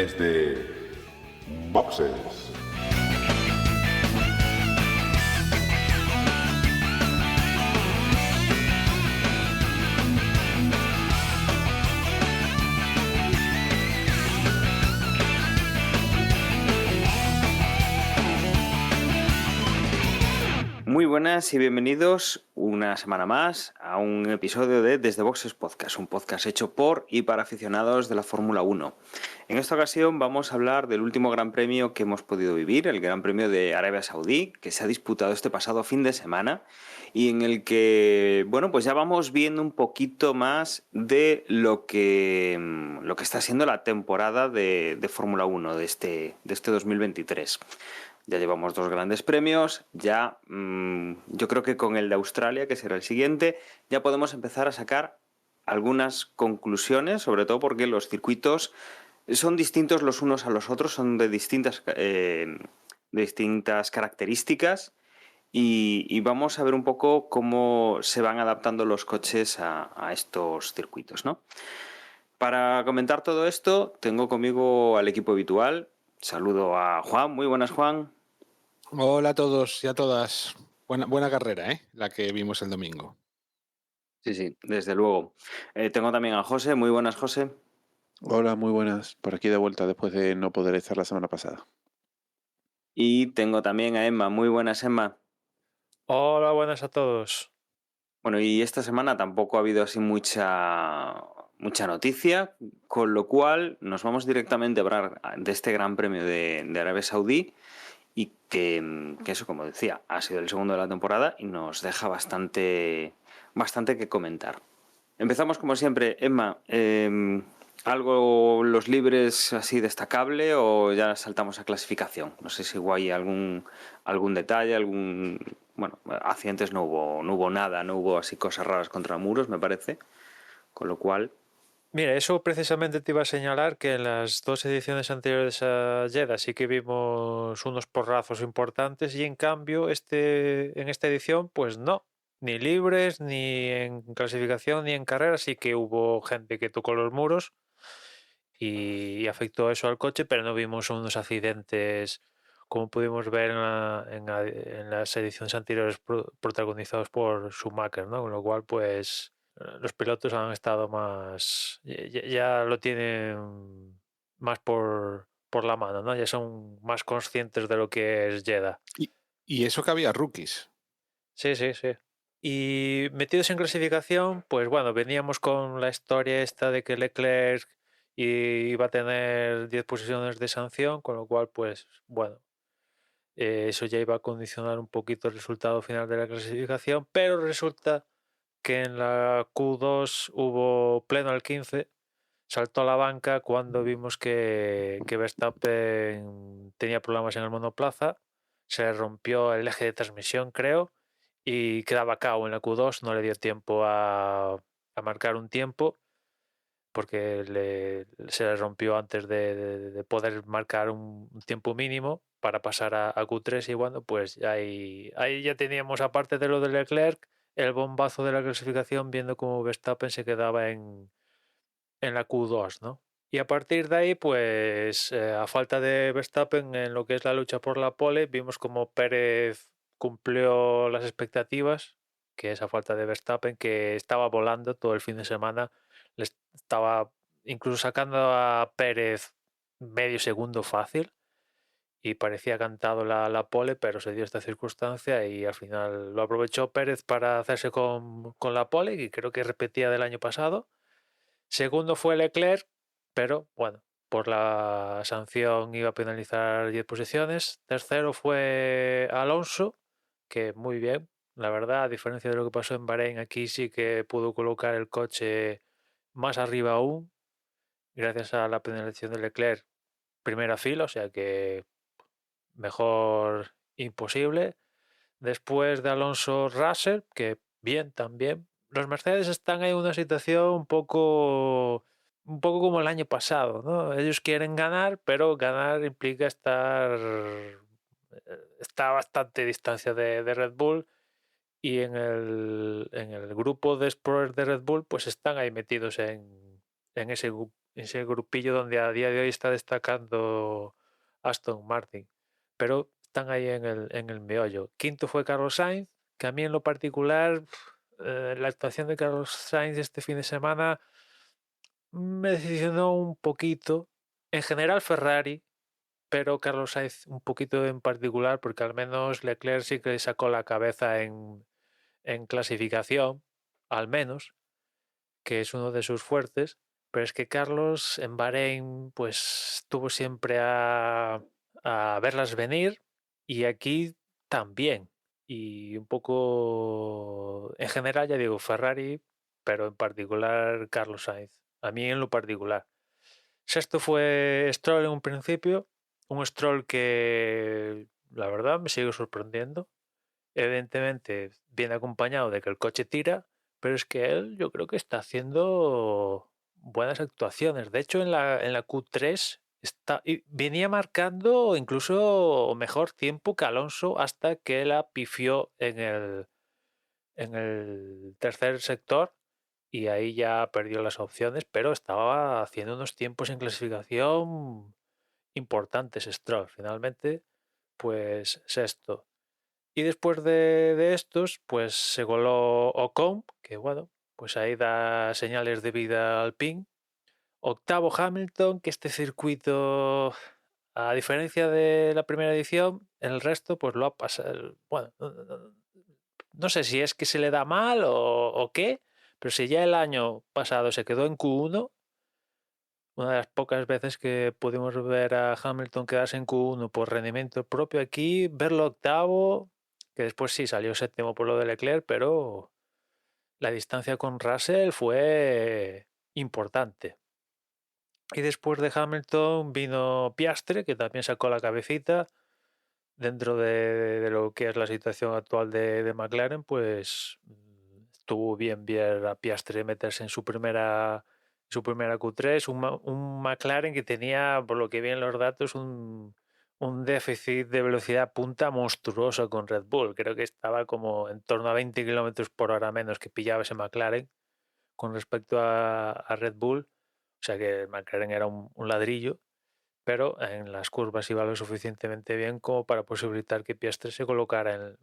desde Boxes. Muy buenas y bienvenidos una semana más a un episodio de Desde Boxes Podcast, un podcast hecho por y para aficionados de la Fórmula 1. En esta ocasión vamos a hablar del último Gran Premio que hemos podido vivir, el Gran Premio de Arabia Saudí, que se ha disputado este pasado fin de semana y en el que, bueno, pues ya vamos viendo un poquito más de lo que está siendo la temporada de Fórmula 1 de este 2023. Ya llevamos 2 grandes premios, ya yo creo que con el de Australia, que será el siguiente, ya podemos empezar a sacar algunas conclusiones, sobre todo porque los circuitos son distintos los unos a los otros, son de distintas características y vamos a ver un poco cómo se van adaptando los coches a estos circuitos, ¿no? Para comentar todo esto, tengo conmigo al equipo habitual. Saludo a Juan. Muy buenas, Juan. Hola a todos y a todas. Buena carrera, la que vimos el domingo. Sí, desde luego. Tengo también a José. Muy buenas, José. Hola, muy buenas. Por aquí de vuelta después de no poder estar la semana pasada. Y tengo también a Emma. Muy buenas, Emma. Hola, buenas a todos. Bueno, y esta semana tampoco ha habido así mucha noticia, con lo cual nos vamos directamente a hablar de este Gran Premio de Arabia Saudí y que eso, como decía, ha sido el segundo de la temporada y nos deja bastante que comentar. Empezamos como siempre, Emma. ¿Algo los libres así destacable o ya saltamos a clasificación? No sé si hay algún detalle, bueno, accidentes no hubo nada, no hubo así cosas raras contra muros, me parece. Con lo cual... Mira, eso precisamente te iba a señalar que en las 2 ediciones anteriores a Jeddah sí que vimos unos porrazos importantes y en cambio en esta edición pues no. Ni libres, ni en clasificación, ni en carrera. Sí que hubo gente que tocó los muros y afectó eso al coche, pero no vimos unos accidentes como pudimos ver en las ediciones anteriores protagonizados por Schumacher, ¿no? Con lo cual, pues, los pilotos han estado más... Ya lo tienen más por la mano, ¿no? Ya son más conscientes de lo que es Jeddah. Y eso que había rookies. Sí. Y metidos en clasificación, pues bueno, veníamos con la historia esta de que Leclerc iba a tener 10 posiciones de sanción, con lo cual, pues bueno, eso ya iba a condicionar un poquito el resultado final de la clasificación, pero resulta que en la Q2 hubo pleno al 15, saltó a la banca cuando vimos que Verstappen tenía problemas en el monoplaza, se le rompió el eje de transmisión, creo, y quedaba KO en la Q2, no le dio tiempo a marcar un tiempo porque se le rompió antes de poder marcar un tiempo mínimo para pasar a Q3 y bueno, pues ahí ya teníamos, aparte de lo de Leclerc, el bombazo de la clasificación viendo cómo Verstappen se quedaba en la Q2, ¿no? Y a partir de ahí, pues a falta de Verstappen en lo que es la lucha por la pole, vimos como Pérez cumplió las expectativas, que es a falta de Verstappen, que estaba volando todo el fin de semana, le estaba incluso sacando a Pérez medio segundo fácil y parecía cantado la pole, pero se dio esta circunstancia y al final lo aprovechó Pérez para hacerse con la pole, y creo que repetía del año pasado. Segundo fue Leclerc, pero bueno, por la sanción iba a penalizar 10 posiciones. Tercero fue Alonso, que muy bien, la verdad, a diferencia de lo que pasó en Bahrein, aquí sí que pudo colocar el coche más arriba aún, gracias a la penalización de Leclerc, primera fila, o sea que mejor imposible. Después de Alonso, Russell, que bien también. Los Mercedes están ahí en una situación un poco como el año pasado, ¿no? Ellos quieren ganar, pero ganar implica está a bastante distancia de Red Bull, y en el grupo de Explorers de Red Bull pues están ahí metidos en ese ese grupillo donde a día de hoy está destacando Aston Martin, pero están ahí en el meollo. Quinto fue Carlos Sainz, que a mí en lo particular, la actuación de Carlos Sainz este fin de semana me decepcionó un poquito. En general Ferrari, pero Carlos Sainz un poquito en particular, porque al menos Leclerc sí que sacó la cabeza en clasificación, al menos, que es uno de sus fuertes, pero es que Carlos en Bahrein pues estuvo siempre a verlas venir y aquí también. Y un poco, en general ya digo Ferrari, pero en particular Carlos Sainz, a mí en lo particular. Sexto fue Stroll en un principio, un Stroll que la verdad me sigue sorprendiendo. Evidentemente viene acompañado de que el coche tira, pero es que él yo creo que está haciendo buenas actuaciones. De hecho, en la Q3 venía marcando incluso mejor tiempo que Alonso hasta que la pifió en el tercer sector y ahí ya perdió las opciones, pero estaba haciendo unos tiempos en clasificación importantes Stroll. Finalmente, pues sexto. Y después de estos, pues se coló Ocon, que bueno, pues ahí da señales de vida al PIN. Octavo Hamilton, que este circuito, a diferencia de la primera edición, en el resto pues lo ha pasado. Bueno, no sé si es que se le da mal o qué, pero si ya el año pasado se quedó en Q1, una de las pocas veces que pudimos ver a Hamilton quedarse en Q1 por rendimiento propio, aquí verlo octavo, que después sí salió séptimo por lo de Leclerc, pero la distancia con Russell fue importante. Y después de Hamilton vino Piastri, que también sacó la cabecita dentro de lo que es la situación actual de McLaren, pues estuvo bien ver a Piastri meterse en su primera Q3, un McLaren que tenía, por lo que vi en los datos, un déficit de velocidad punta monstruoso con Red Bull. Creo que estaba como en torno a 20 kilómetros por hora menos que pillaba ese McLaren con respecto a Red Bull. O sea que el McLaren era un ladrillo, pero en las curvas iba lo suficientemente bien como para posibilitar que Piastri se colocara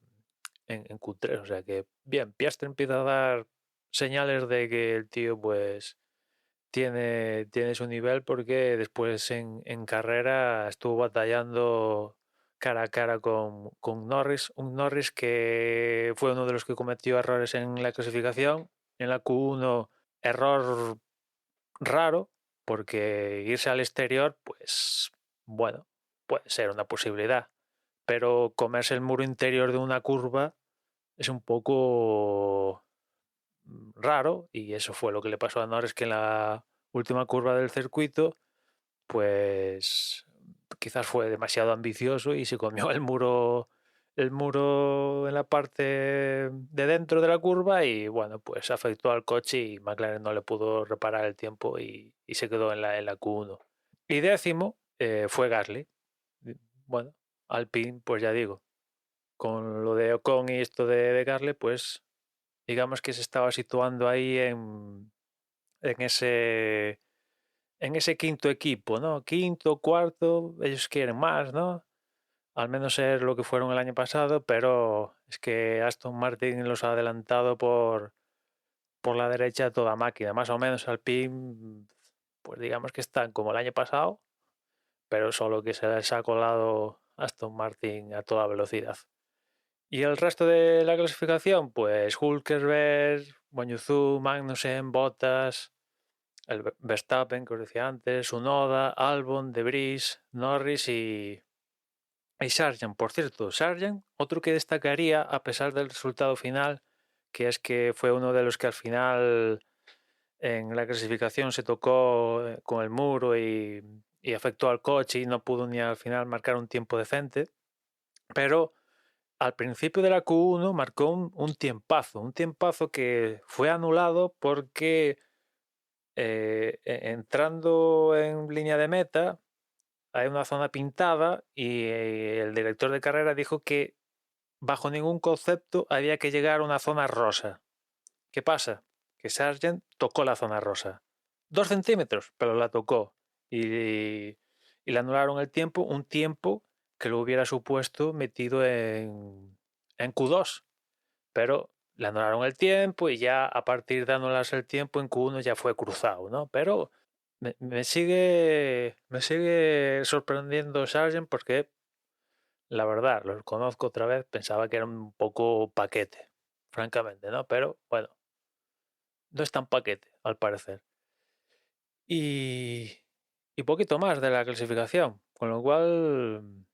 en Q3. O sea que bien, Piastri empieza a dar señales de que el tío pues tiene su nivel, porque después en carrera estuvo batallando cara a cara con Norris, un Norris que fue uno de los que cometió errores en la clasificación. En la Q1, error raro, porque irse al exterior, pues bueno, puede ser una posibilidad, pero comerse el muro interior de una curva es un poco raro, y eso fue lo que le pasó a Norris, que en la última curva del circuito pues quizás fue demasiado ambicioso y se comió el muro en la parte de dentro de la curva, y bueno, pues afectó al coche y McLaren no le pudo reparar el tiempo y se quedó en la Q1. Y décimo fue Gasly. Bueno, Alpine, pues ya digo, con lo de Ocon y esto de Gasly, pues digamos que se estaba situando ahí en ese quinto equipo, ¿no? Quinto, cuarto, ellos quieren más, ¿no? Al menos ser lo que fueron el año pasado, pero es que Aston Martin los ha adelantado por la derecha a toda máquina. Más o menos Alpine, pues digamos que están como el año pasado, pero solo que se les ha colado Aston Martin a toda velocidad. Y el resto de la clasificación, pues Hülkenberg, Guanyu, Magnussen, Bottas, el Verstappen, que os decía antes, Tsunoda, Albon, De Vries, Norris y Sargent. Por cierto, Sargent, otro que destacaría a pesar del resultado final, que es que fue uno de los que al final en la clasificación se tocó con el muro y afectó al coche y no pudo ni al final marcar un tiempo decente, pero al principio de la Q1 marcó un tiempazo que fue anulado porque entrando en línea de meta hay una zona pintada y el director de carrera dijo que bajo ningún concepto había que llegar a una zona rosa. ¿Qué pasa? Que Sargent tocó la zona rosa. 2 centímetros, pero la tocó. Y le anularon el tiempo, un tiempo que lo hubiera supuesto metido en Q2. Pero le anularon el tiempo y ya a partir de anularse el tiempo en Q1 ya fue cruzado, ¿no? Pero me sigue sorprendiendo Sargent porque la verdad, los conozco otra vez, pensaba que era un poco paquete, francamente, ¿no? Pero bueno, no es tan paquete, al parecer. Y poquito más de la clasificación, con lo cual,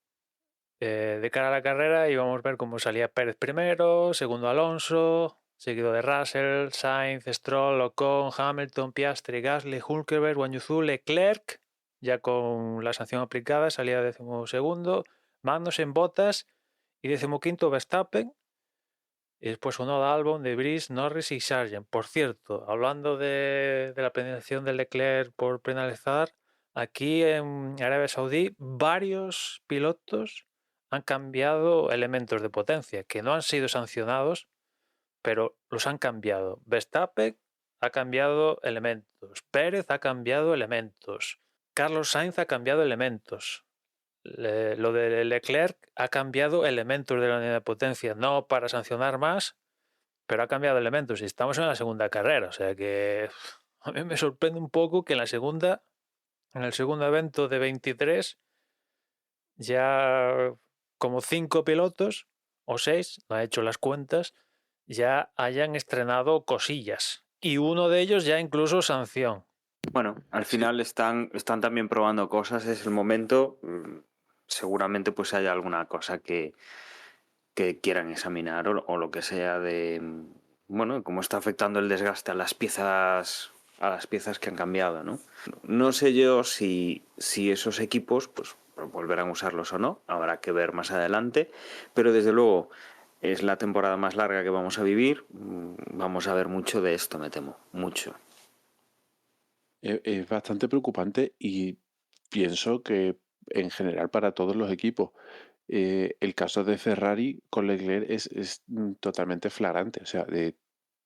de cara a la carrera íbamos a ver cómo salía Pérez primero, segundo Alonso, seguido de Russell, Sainz, Stroll, Ocon, Hamilton, Piastri, Gasly, Hülkenberg, Guanyu Zhou, Leclerc, ya con la sanción aplicada, salía 12º, Magnussen, Bottas y 15º Verstappen. Y después Tsunoda, Albon, De Vries, Norris y Sargent. Por cierto, hablando de la penalización de Leclerc por penalizar, aquí en Arabia Saudí varios pilotos han cambiado elementos de potencia, que no han sido sancionados, pero los han cambiado. Verstappen ha cambiado elementos, Pérez ha cambiado elementos, Carlos Sainz ha cambiado elementos. Lo de Leclerc ha cambiado elementos de la unidad de potencia, no para sancionar más, pero ha cambiado elementos y estamos en la segunda carrera, o sea que a mí me sorprende un poco que en el segundo evento de 23 ya como 5 pilotos o 6, no he hecho las cuentas, ya hayan estrenado cosillas y uno de ellos ya incluso sanción. Bueno, al final están también probando cosas, es el momento. Seguramente pues haya alguna cosa que quieran examinar o lo que sea de, bueno, cómo está afectando el desgaste a las piezas que han cambiado, ¿no? No sé yo si esos equipos pues volverán a usarlos o no, habrá que ver más adelante, pero desde luego es la temporada más larga que vamos a vivir, vamos a ver mucho de esto, me temo, mucho. Es bastante preocupante y pienso que en general para todos los equipos. El caso de Ferrari con Leclerc es totalmente flagrante. O sea,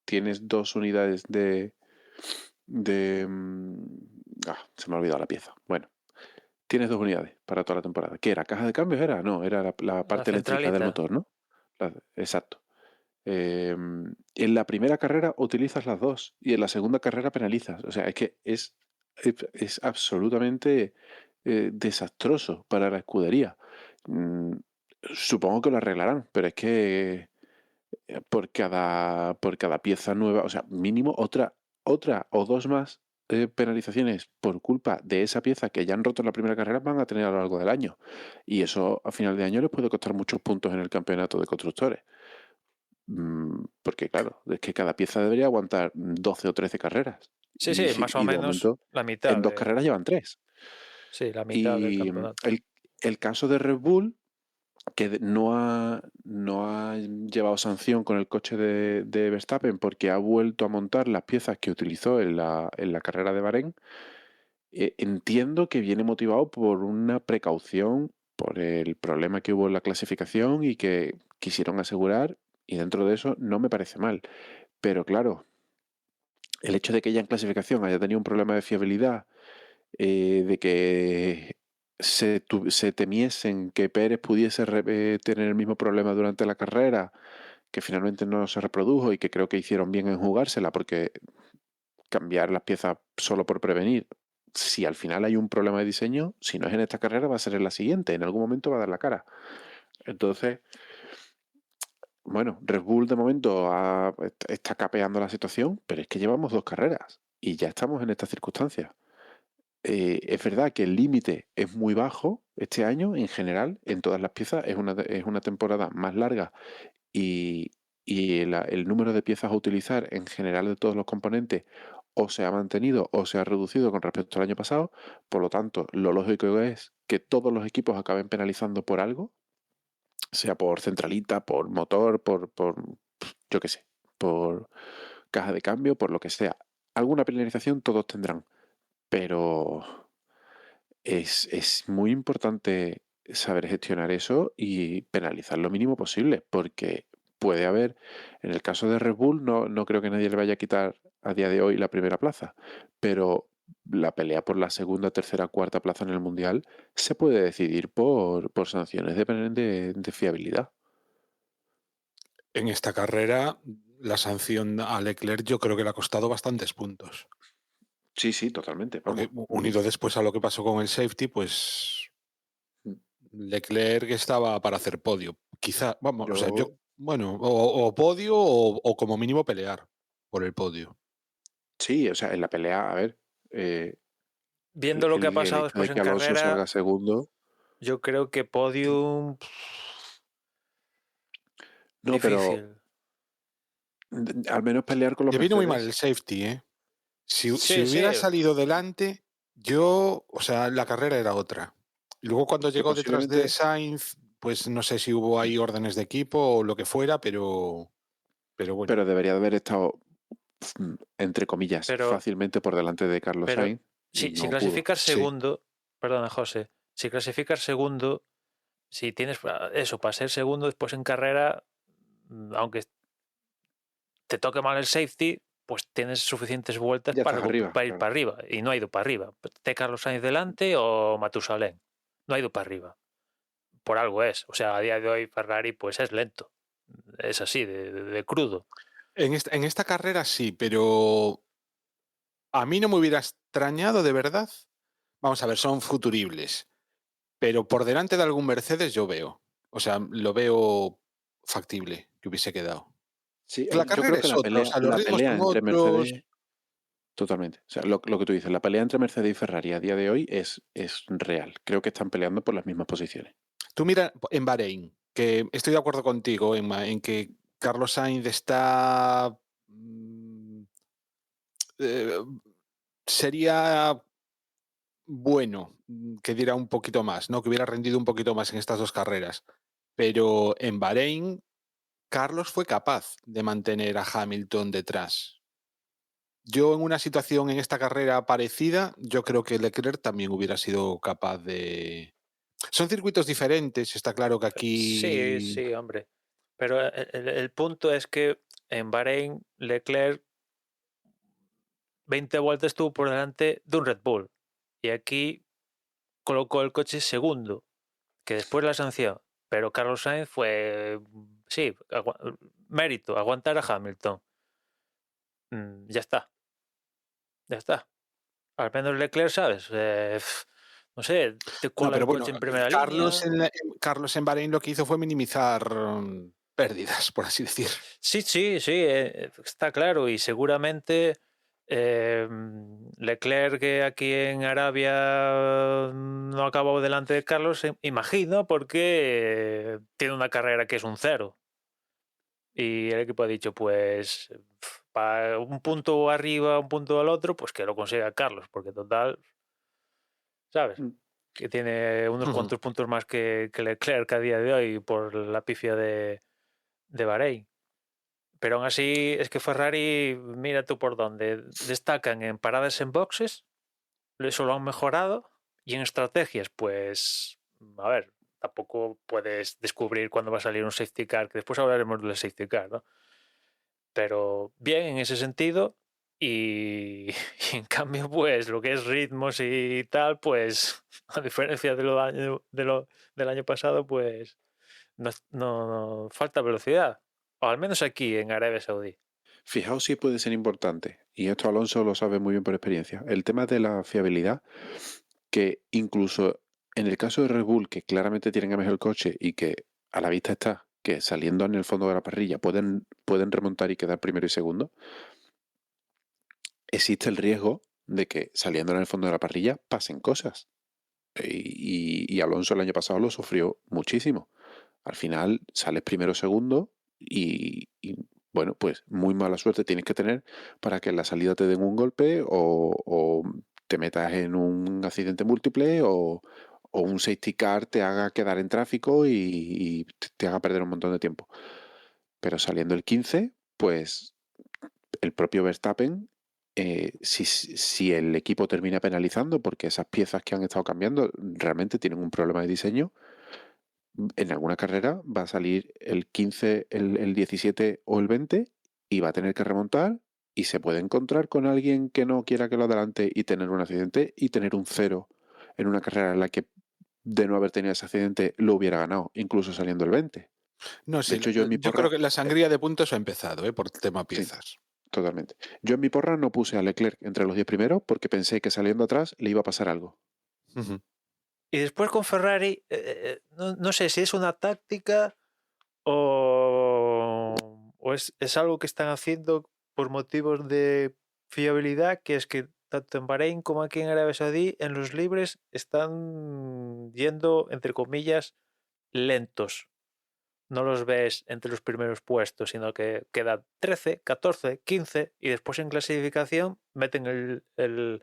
tienes 2 unidades se me ha olvidado la pieza. Bueno, tienes 2 unidades para toda la temporada. ¿Qué era? ¿Caja de cambios era? No, era la parte eléctrica del motor, ¿no? Exacto. En la primera carrera utilizas las 2 y en la segunda carrera penalizas. O sea, es que es absolutamente desastroso para la escudería. Supongo que lo arreglarán, pero es que por cada pieza nueva, o sea, mínimo otra o 2 más penalizaciones por culpa de esa pieza que ya han roto en la primera carrera van a tener a lo largo del año. Y eso a final de año les puede costar muchos puntos en el campeonato de constructores. Porque claro, es que cada pieza debería aguantar 12 o 13 carreras. Sí, sí, más o de menos momento, la mitad. en 2 carreras llevan 3. Sí, la mitad del Y campeonato. el caso de Red Bull, que no ha llevado sanción con el coche de Verstappen porque ha vuelto a montar las piezas que utilizó en la carrera de Bahrein, entiendo que viene motivado por una precaución, por el problema que hubo en la clasificación y que quisieron asegurar, y dentro de eso no me parece mal. Pero claro, el hecho de que ella en clasificación haya tenido un problema de fiabilidad, de que se temiesen que Pérez pudiese tener el mismo problema durante la carrera, que finalmente no se reprodujo y que creo que hicieron bien en jugársela, porque cambiar las piezas solo por prevenir, si al final hay un problema de diseño, si no es en esta carrera va a ser en la siguiente, en algún momento va a dar la cara. Entonces, bueno, Red Bull de momento está capeando la situación, pero es que llevamos 2 carreras y ya estamos en estas circunstancias. Es verdad que el límite es muy bajo este año en general, en todas las piezas, es una temporada más larga y el número de piezas a utilizar en general de todos los componentes o se ha mantenido o se ha reducido con respecto al año pasado. Por lo tanto, lo lógico es que todos los equipos acaben penalizando por algo, sea por centralita, por motor, por yo qué sé, por caja de cambio, por lo que sea. Alguna penalización todos tendrán, pero es muy importante saber gestionar eso y penalizar lo mínimo posible, porque puede haber, en el caso de Red Bull, no creo que nadie le vaya a quitar a día de hoy la primera plaza, pero la pelea por la segunda, tercera, cuarta plaza en el Mundial se puede decidir por sanciones de fiabilidad. En esta carrera, la sanción a Leclerc yo creo que le ha costado bastantes puntos. Sí, sí, totalmente. Porque Vamos. unido después a lo que pasó con el safety, pues Leclerc estaba para hacer podio. Quizá, vamos, o sea, bueno, o podio o como mínimo pelear por el podio. Sí, o sea, en la pelea, a ver, Viendo lo que ha el pasado hecho de después que en Alonso carrera, salga segundo. yo creo que podium No, pero difícil. al menos pelear con los Le vino muy mal el Mercedes. safety, ¿eh? Si Sí, hubiera sí, salido delante, o sea, la carrera era otra. Y luego cuando Que llegó detrás de posiblemente, Sainz, pues no sé si hubo ahí órdenes de equipo o lo que fuera, pero bueno. pero debería de haber estado, entre comillas, pero, fácilmente por delante de Carlos pero Sainz y si no pudo. clasificas Sí. segundo, perdona, José, si clasificas segundo, si tienes eso para ser segundo después en carrera, aunque te toque mal el safety, pues tienes suficientes vueltas Ya para estás arriba, ir claro. para arriba. Y no ha ido para arriba. ¿Te Carlos Sainz delante o Matusalén? No ha ido para arriba. Por algo es. O sea, a día de hoy Ferrari pues es lento. Es así, de crudo. En esta carrera sí, pero a mí no me hubiera extrañado de verdad. Vamos a ver, son futuribles. Pero por delante de algún Mercedes yo veo. O sea, lo veo factible que hubiese quedado. Sí, La yo carrera creo que es otra, o sea, los la ritmos pelea son entre otros. Mercedes, totalmente. O sea, lo que tú dices, la pelea entre Mercedes y Ferrari a día de hoy es real. Creo que están peleando por las mismas posiciones. Tú mira en Bahrein, que estoy de acuerdo contigo, Emma, en que Carlos Sainz está... sería bueno que diera un poquito más, ¿no? Que hubiera rendido un poquito más en estas dos carreras. Pero en Bahrein, Carlos fue capaz de mantener a Hamilton detrás. Yo en una situación en esta carrera parecida, yo creo que Leclerc también hubiera sido capaz de... Son circuitos diferentes, está claro que Sí, aquí... sí, hombre. Pero el punto es que en Bahrein Leclerc 20 vueltas estuvo por delante de un Red Bull. Y aquí colocó el coche segundo, que después la sanción. Pero Carlos Sainz fue, sí, mérito, aguantar a Hamilton. Ya está. Ya está. Al menos Leclerc, ¿sabes? No sé, te No, cuela pero el bueno, coche en primera Carlos línea. Carlos en Bahrein lo que hizo fue minimizar pérdidas, por así decir. Sí, sí, sí, está claro. Y seguramente Leclerc, que aquí en Arabia no acabó delante de Carlos, imagino, porque tiene una carrera que es un cero. Y el equipo ha dicho, pues, para un punto arriba, un punto al otro, pues que lo consiga Carlos, porque total, ¿sabes? Que tiene unos cuantos puntos más que Leclerc a día de hoy por la pifia de Bahrein. Pero aún así es que Ferrari, mira tú por dónde, destacan en paradas en boxes, eso lo han mejorado, y en estrategias, pues, a ver, tampoco puedes descubrir cuándo va a salir un safety car, que después hablaremos del safety car, ¿no? Pero bien en ese sentido, y en cambio, pues, lo que es ritmos y tal, pues, a diferencia del año pasado, pues, no falta velocidad, o al menos aquí en Arabia Saudí. Fijaos si puede ser importante, y esto Alonso lo sabe muy bien por experiencia, el tema de la fiabilidad, que incluso en el caso de Red Bull, que claramente tienen a mejor coche y que a la vista está que saliendo en el fondo de la parrilla pueden remontar y quedar primero y segundo, existe el riesgo de que saliendo en el fondo de la parrilla pasen cosas. Y Alonso el año pasado lo sufrió muchísimo. Al final sales primero o segundo y bueno, pues muy mala suerte tienes que tener para que en la salida te den un golpe o te metas en un accidente múltiple o un safety car te haga quedar en tráfico y te haga perder un montón de tiempo. Pero saliendo el 15, pues el propio Verstappen, si el equipo termina penalizando porque esas piezas que han estado cambiando realmente tienen un problema de diseño, en alguna carrera va a salir el 15, el 17 o el 20 y va a tener que remontar y se puede encontrar con alguien que no quiera que lo adelante y tener un accidente y tener un 0 en una carrera en la que de no haber tenido ese accidente lo hubiera ganado, incluso saliendo el 20. No, De sí, hecho, yo en mi yo creo porra, que la sangría de puntos ha empezado, por tema sí, piezas. totalmente. Yo en mi porra no puse a Leclerc entre los 10 primeros porque pensé que saliendo atrás le iba a pasar algo. Ujú. Y después con Ferrari, no sé si es una táctica o es algo que están haciendo por motivos de fiabilidad, que es que tanto en Bahrein como aquí en Arabia Saudí, en los libres están yendo, entre comillas, lentos. No los ves entre los primeros puestos, sino que quedan 13, 14, 15 y después en clasificación meten el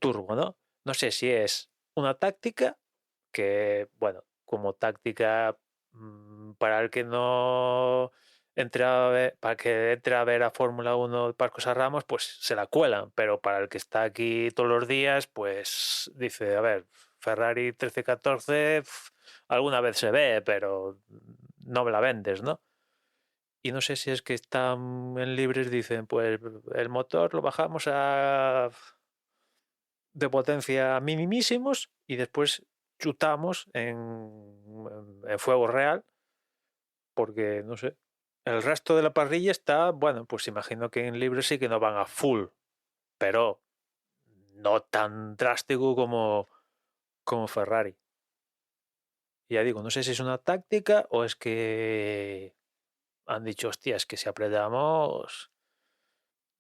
turbo, ¿no? No sé si es una táctica que, bueno, como táctica para el que no para que entre a ver a Fórmula 1 Paco Ramos, pues se la cuelan, pero para el que está aquí todos los días, pues dice, a ver, Ferrari 13-14 alguna vez se ve, pero no me la vendes, ¿no? Y no sé si es que están en libres, dicen, pues el motor lo bajamos de potencia minimísimos y después chutamos en fuego real, porque no sé. El resto de la parrilla está, bueno, pues imagino que en libres sí que no van a full, pero no tan drástico como Ferrari. Y ya digo, no sé si es una táctica o es que han dicho, hostia, es que si apretamos,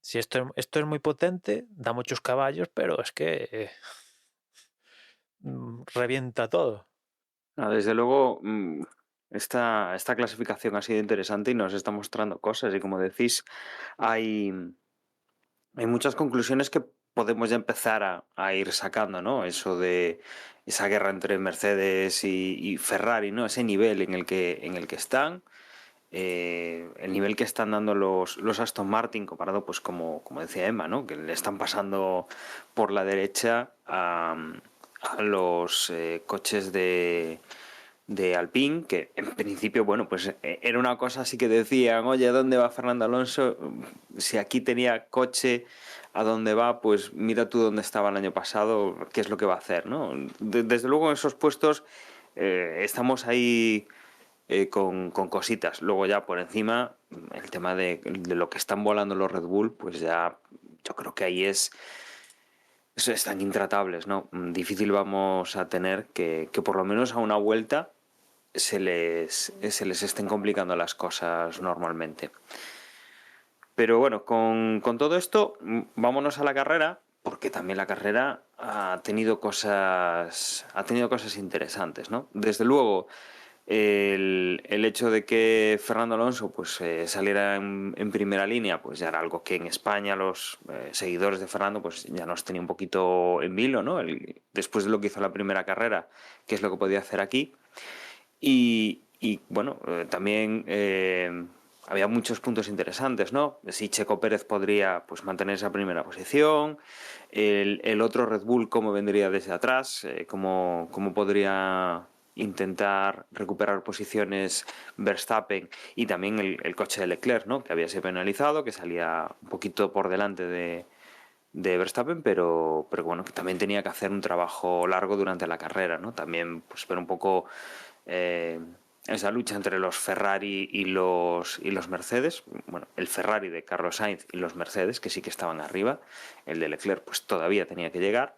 si esto es muy potente, da muchos caballos, pero es que revienta todo. Desde luego, esta clasificación ha sido interesante y nos está mostrando cosas. Y como decís, hay muchas conclusiones que podemos ya empezar a ir sacando, ¿no? Eso de esa guerra entre Mercedes y Ferrari, ¿no? Ese nivel en el que están. El nivel que están dando los Aston Martin comparado, pues como decía Emma, ¿no? Que le están pasando por la derecha a los coches de Alpine, que en principio, bueno, pues era una cosa así que decían, oye, ¿a dónde va Fernando Alonso? Si aquí tenía coche, ¿a dónde va? Pues mira tú dónde estaba el año pasado, qué es lo que va a hacer, ¿no? Desde luego en esos puestos estamos ahí con cositas. Luego ya por encima, el tema de lo que están volando los Red Bull, pues ya yo creo que ahí están intratables, ¿no? Difícil vamos a tener que por lo menos a una vuelta se les estén complicando las cosas normalmente. Pero bueno, con todo esto, vámonos a la carrera, porque también la carrera ha tenido cosas interesantes, ¿no? Desde luego, el hecho de que Fernando Alonso pues saliera en primera línea, pues ya era algo que en España los seguidores de Fernando pues ya nos tenía un poquito en vilo, ¿no? Después de lo que hizo la primera carrera, qué es lo que podía hacer aquí. Y bueno, también había muchos puntos interesantes, ¿no? Si Checo Pérez podría pues mantener esa primera posición, el otro Red Bull cómo vendría desde atrás, cómo podría intentar recuperar posiciones Verstappen y también el coche de Leclerc, ¿no? Que había sido penalizado, que salía un poquito por delante de Verstappen, pero bueno, que también tenía que hacer un trabajo largo durante la carrera, ¿no? También pues ver un poco esa lucha entre los Ferrari y los Mercedes. Bueno, el Ferrari de Carlos Sainz y los Mercedes, que sí que estaban arriba. El de Leclerc pues todavía tenía que llegar.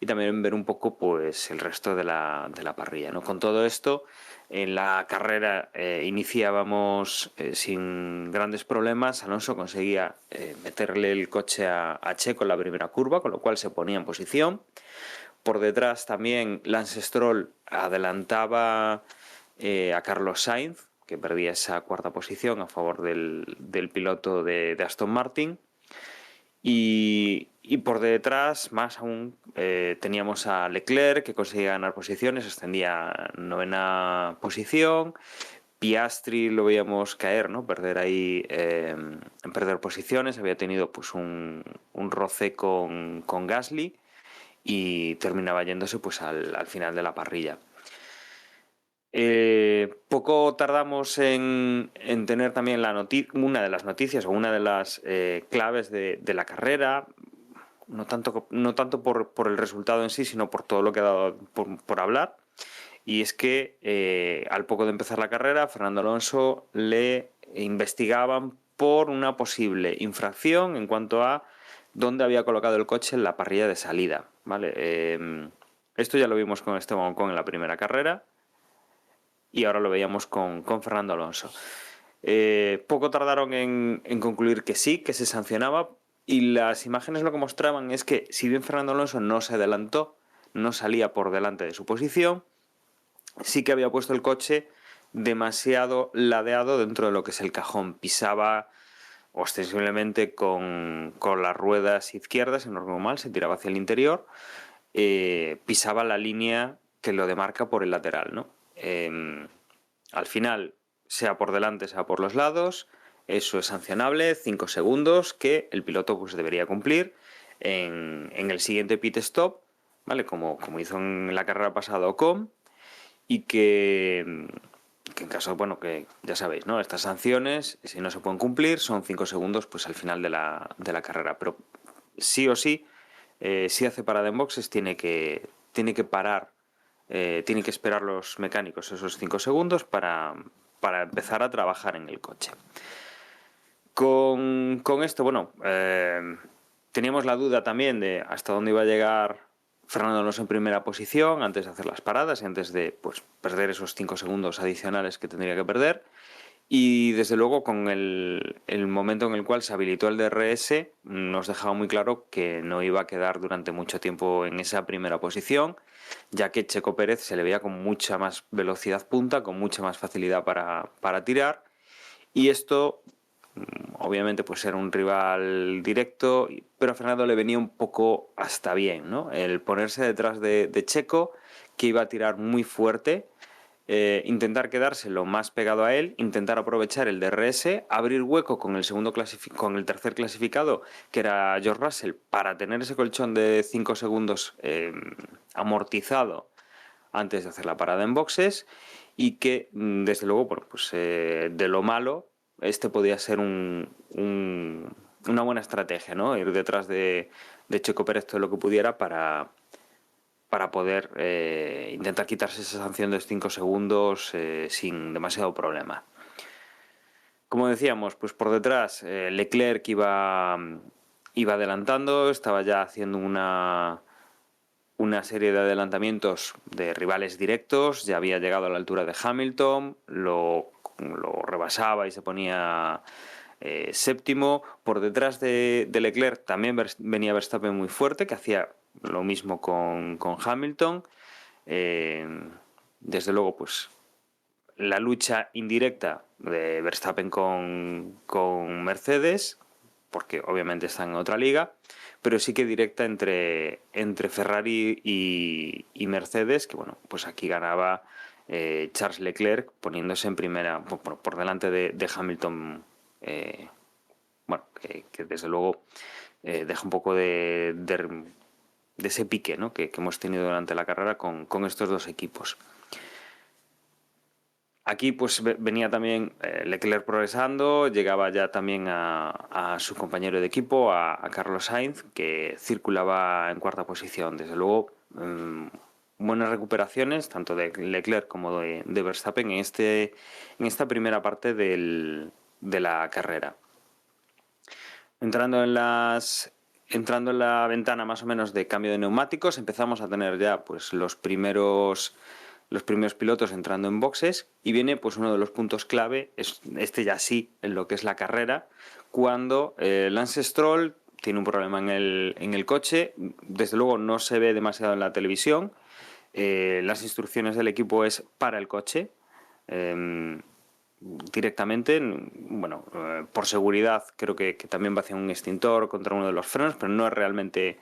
Y también ver un poco pues el resto de la parrilla, ¿no? Con todo esto, en la carrera iniciábamos sin grandes problemas. Alonso conseguía meterle el coche a Checo en la primera curva, con lo cual se ponía en posición. Por detrás también Lance Stroll adelantaba a Carlos Sainz, que perdía esa cuarta posición a favor del piloto de Aston Martin. Y por detrás, más aún, teníamos a Leclerc, que conseguía ganar posiciones, ascendía a novena posición. Piastri lo veíamos caer, ¿no? Perder ahí, perder posiciones. Había tenido pues un roce con Gasly y terminaba yéndose pues al final de la parrilla. Poco tardamos en tener también una de las noticias o una de las claves de la carrera, no tanto por el resultado en sí, sino por todo lo que ha dado por hablar. Y es que al poco de empezar la carrera, Fernando Alonso le investigaban por una posible infracción en cuanto a dónde había colocado el coche en la parrilla de salida, ¿vale? Esto ya lo vimos con Esteban Ocon en la primera carrera y ahora lo veíamos con Fernando Alonso. Poco tardaron en concluir que sí, que se sancionaba, y las imágenes lo que mostraban es que si bien Fernando Alonso no se adelantó, no salía por delante de su posición, sí que había puesto el coche demasiado ladeado dentro de lo que es el cajón. Pisaba ostensiblemente con las ruedas izquierdas, en lo normal, se tiraba hacia el interior, pisaba la línea que lo demarca por el lateral, ¿no? Al final, sea por delante, sea por los lados, eso es sancionable, 5 segundos que el piloto pues debería cumplir en el siguiente pit stop, ¿vale? Como hizo en la carrera pasada Ocon, y que en caso, bueno, que ya sabéis, ¿no? Estas sanciones, si no se pueden cumplir, son 5 segundos pues al final de la carrera. Pero sí o sí, si hace parada en boxes, tiene que parar, tienen que esperar los mecánicos esos 5 segundos para empezar a trabajar en el coche. Con esto, bueno, teníamos la duda también de hasta dónde iba a llegar Fernando Alonso en primera posición antes de hacer las paradas y antes de pues, perder esos 5 segundos adicionales que tendría que perder. Y desde luego con el momento en el cual se habilitó el DRS nos dejaba muy claro que no iba a quedar durante mucho tiempo en esa primera posición, ya que Checo Pérez se le veía con mucha más velocidad punta, con mucha más facilidad para tirar, y esto obviamente pues era un rival directo, pero a Fernando le venía un poco hasta bien, ¿no? El ponerse detrás de Checo, que iba a tirar muy fuerte, intentar quedarse lo más pegado a él, intentar aprovechar el DRS, abrir hueco con el tercer clasificado, que era George Russell, para tener ese colchón de 5 segundos amortizado antes de hacer la parada en boxes, y que desde luego, bueno, pues de lo malo, este podía ser una buena estrategia, ¿no? Ir detrás de Checo Pérez todo lo que pudiera para poder intentar quitarse esa sanción de 5 segundos sin demasiado problema. Como decíamos, pues por detrás Leclerc iba adelantando, estaba ya haciendo una serie de adelantamientos de rivales directos, ya había llegado a la altura de Hamilton, lo rebasaba y se ponía séptimo. Por detrás de Leclerc también venía Verstappen muy fuerte, que hacía lo mismo con Hamilton. Desde luego, pues la lucha indirecta de Verstappen con Mercedes, porque obviamente están en otra liga, pero sí que directa entre Ferrari y Mercedes, que bueno, pues aquí ganaba Charles Leclerc poniéndose en primera, por delante de Hamilton, bueno, que desde luego deja un poco de ese pique, ¿no? que hemos tenido durante la carrera con estos dos equipos. Aquí pues venía también Leclerc progresando, llegaba ya también a su compañero de equipo, a Carlos Sainz, que circulaba en cuarta posición. Desde luego, buenas recuperaciones, tanto de Leclerc como de Verstappen en esta primera parte de la carrera. Entrando en la ventana más o menos de cambio de neumáticos, empezamos a tener ya pues los primeros pilotos entrando en boxes, y viene pues uno de los puntos clave, este ya sí, en lo que es la carrera, cuando Lance Stroll tiene un problema en el coche. Desde luego no se ve demasiado en la televisión. Las instrucciones del equipo es para el coche directamente. Bueno, por seguridad creo que también va hacia un extintor contra uno de los frenos, pero no es realmente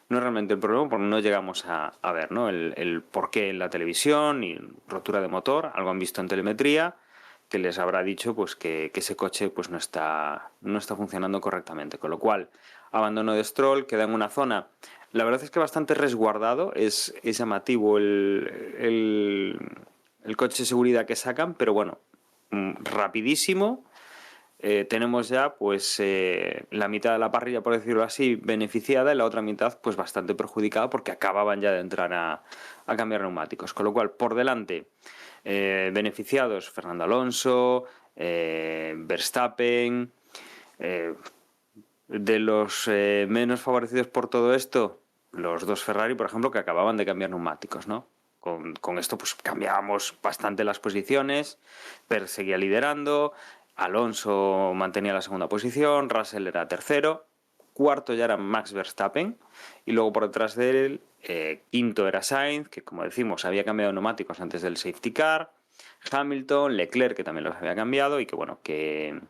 el problema, porque no llegamos a ver, ¿no? el porqué en la televisión y rotura de motor. Algo han visto en telemetría que les habrá dicho pues que ese coche pues no está funcionando correctamente, con lo cual abandono de Stroll, queda en una zona, la verdad es que bastante resguardado. Es llamativo el coche de seguridad que sacan, pero bueno, rapidísimo. Tenemos ya pues la mitad de la parrilla, por decirlo así, beneficiada, y la otra mitad pues bastante perjudicada porque acababan ya de entrar a cambiar neumáticos. Con lo cual, por delante, beneficiados Fernando Alonso, Verstappen. De los menos favorecidos por todo esto, los dos Ferrari, por ejemplo, que acababan de cambiar neumáticos, ¿no? Con esto pues cambiábamos bastante las posiciones. Pérez seguía liderando, Alonso mantenía la segunda posición, Russell era tercero, cuarto ya era Max Verstappen, y luego por detrás de él, quinto era Sainz, que como decimos había cambiado neumáticos antes del safety car, Hamilton, Leclerc, que también los había cambiado, y que bueno, que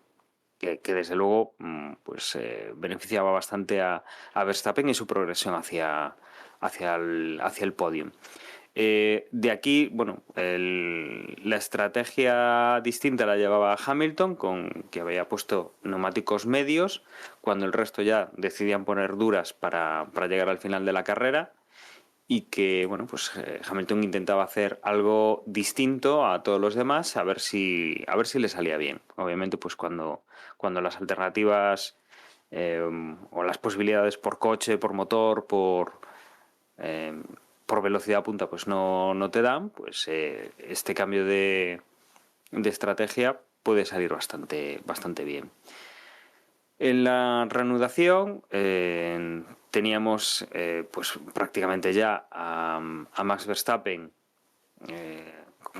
desde luego pues beneficiaba bastante a Verstappen y su progresión hacia el podium. De aquí, bueno, la estrategia distinta la llevaba Hamilton, que había puesto neumáticos medios, cuando el resto ya decidían poner duras para llegar al final de la carrera, y que, bueno, pues Hamilton intentaba hacer algo distinto a todos los demás, a ver si le salía bien. Obviamente, pues cuando las alternativas o las posibilidades por coche, por motor, por velocidad punta, pues no te dan, pues este cambio de estrategia puede salir bastante bien. En la reanudación teníamos pues prácticamente ya a Max Verstappen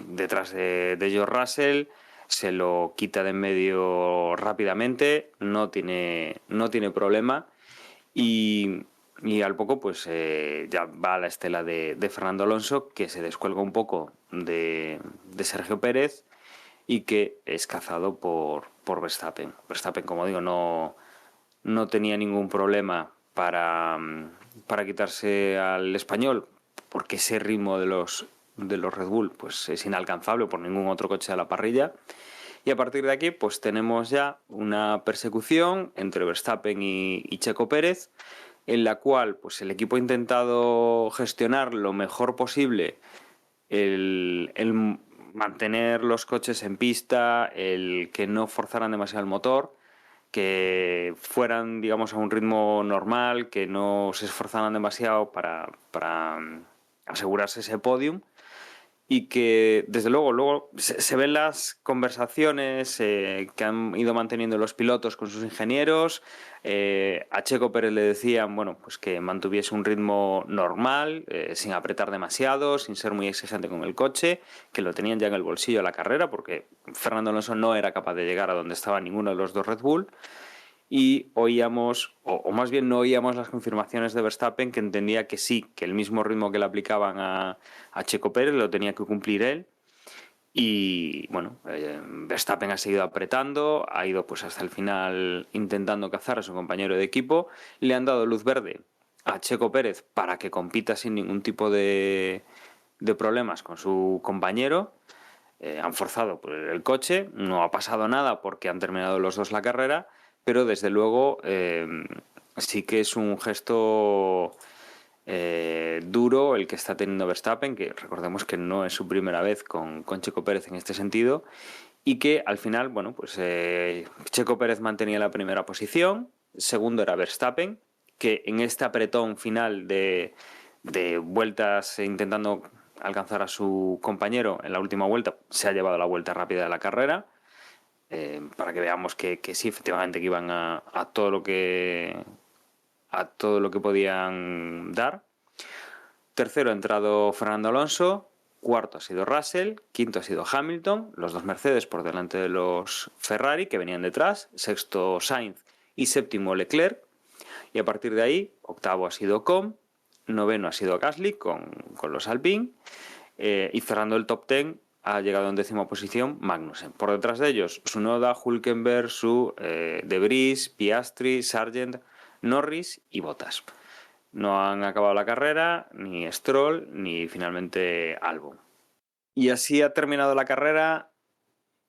detrás de George Russell. Se lo quita de en medio rápidamente, no tiene problema, y al poco pues ya va a la estela de Fernando Alonso, que se descuelga un poco de Sergio Pérez y que es cazado por Verstappen. Verstappen, como digo, no tenía ningún problema para quitarse al español, porque ese ritmo de los Red Bull pues es inalcanzable por ningún otro coche de la parrilla. Y a partir de aquí pues tenemos ya una persecución entre Verstappen y Checo Pérez, en la cual pues el equipo ha intentado gestionar lo mejor posible el mantener los coches en pista, el que no forzaran demasiado el motor, que fueran, digamos, a un ritmo normal, que no se esforzaran demasiado para asegurarse ese podium, y que desde luego se ven las conversaciones que han ido manteniendo los pilotos con sus ingenieros. A Checo Pérez le decían, bueno, pues que mantuviese un ritmo normal, sin apretar demasiado, sin ser muy exigente con el coche, que lo tenían ya en el bolsillo a la carrera, porque Fernando Alonso no era capaz de llegar a donde estaba ninguno de los dos Red Bull. Y oíamos, o más bien no oíamos las confirmaciones de Verstappen, que entendía que sí, que el mismo ritmo que le aplicaban a Checo Pérez lo tenía que cumplir él. Y bueno, Verstappen ha seguido apretando, ha ido pues hasta el final intentando cazar a su compañero de equipo. Le han dado luz verde a Checo Pérez para que compita sin ningún tipo de problemas con su compañero. Han forzado por el coche, no ha pasado nada porque han terminado los dos la carrera, pero desde luego sí que es un gesto duro el que está teniendo Verstappen, que recordemos que no es su primera vez con Checo Pérez en este sentido, y que al final, bueno, pues Checo Pérez mantenía la primera posición, segundo era Verstappen, que en este apretón final de vueltas intentando alcanzar a su compañero en la última vuelta, se ha llevado la vuelta rápida de la carrera, para que veamos que sí, efectivamente, que iban a todo lo que podían dar. Tercero ha entrado Fernando Alonso, cuarto ha sido Russell, quinto ha sido Hamilton, los dos Mercedes por delante de los Ferrari que venían detrás, sexto Sainz y séptimo Leclerc, y a partir de ahí octavo ha sido Ocon, noveno ha sido Gasly con los Alpine, y cerrando el top 10 ha llegado en décima posición Magnussen. Por detrás de ellos Tsunoda, Hülkenberg, De Vries, Piastri, Sargent, Norris y Bottas. No han acabado la carrera ni Stroll ni finalmente Albon. Y así ha terminado la carrera,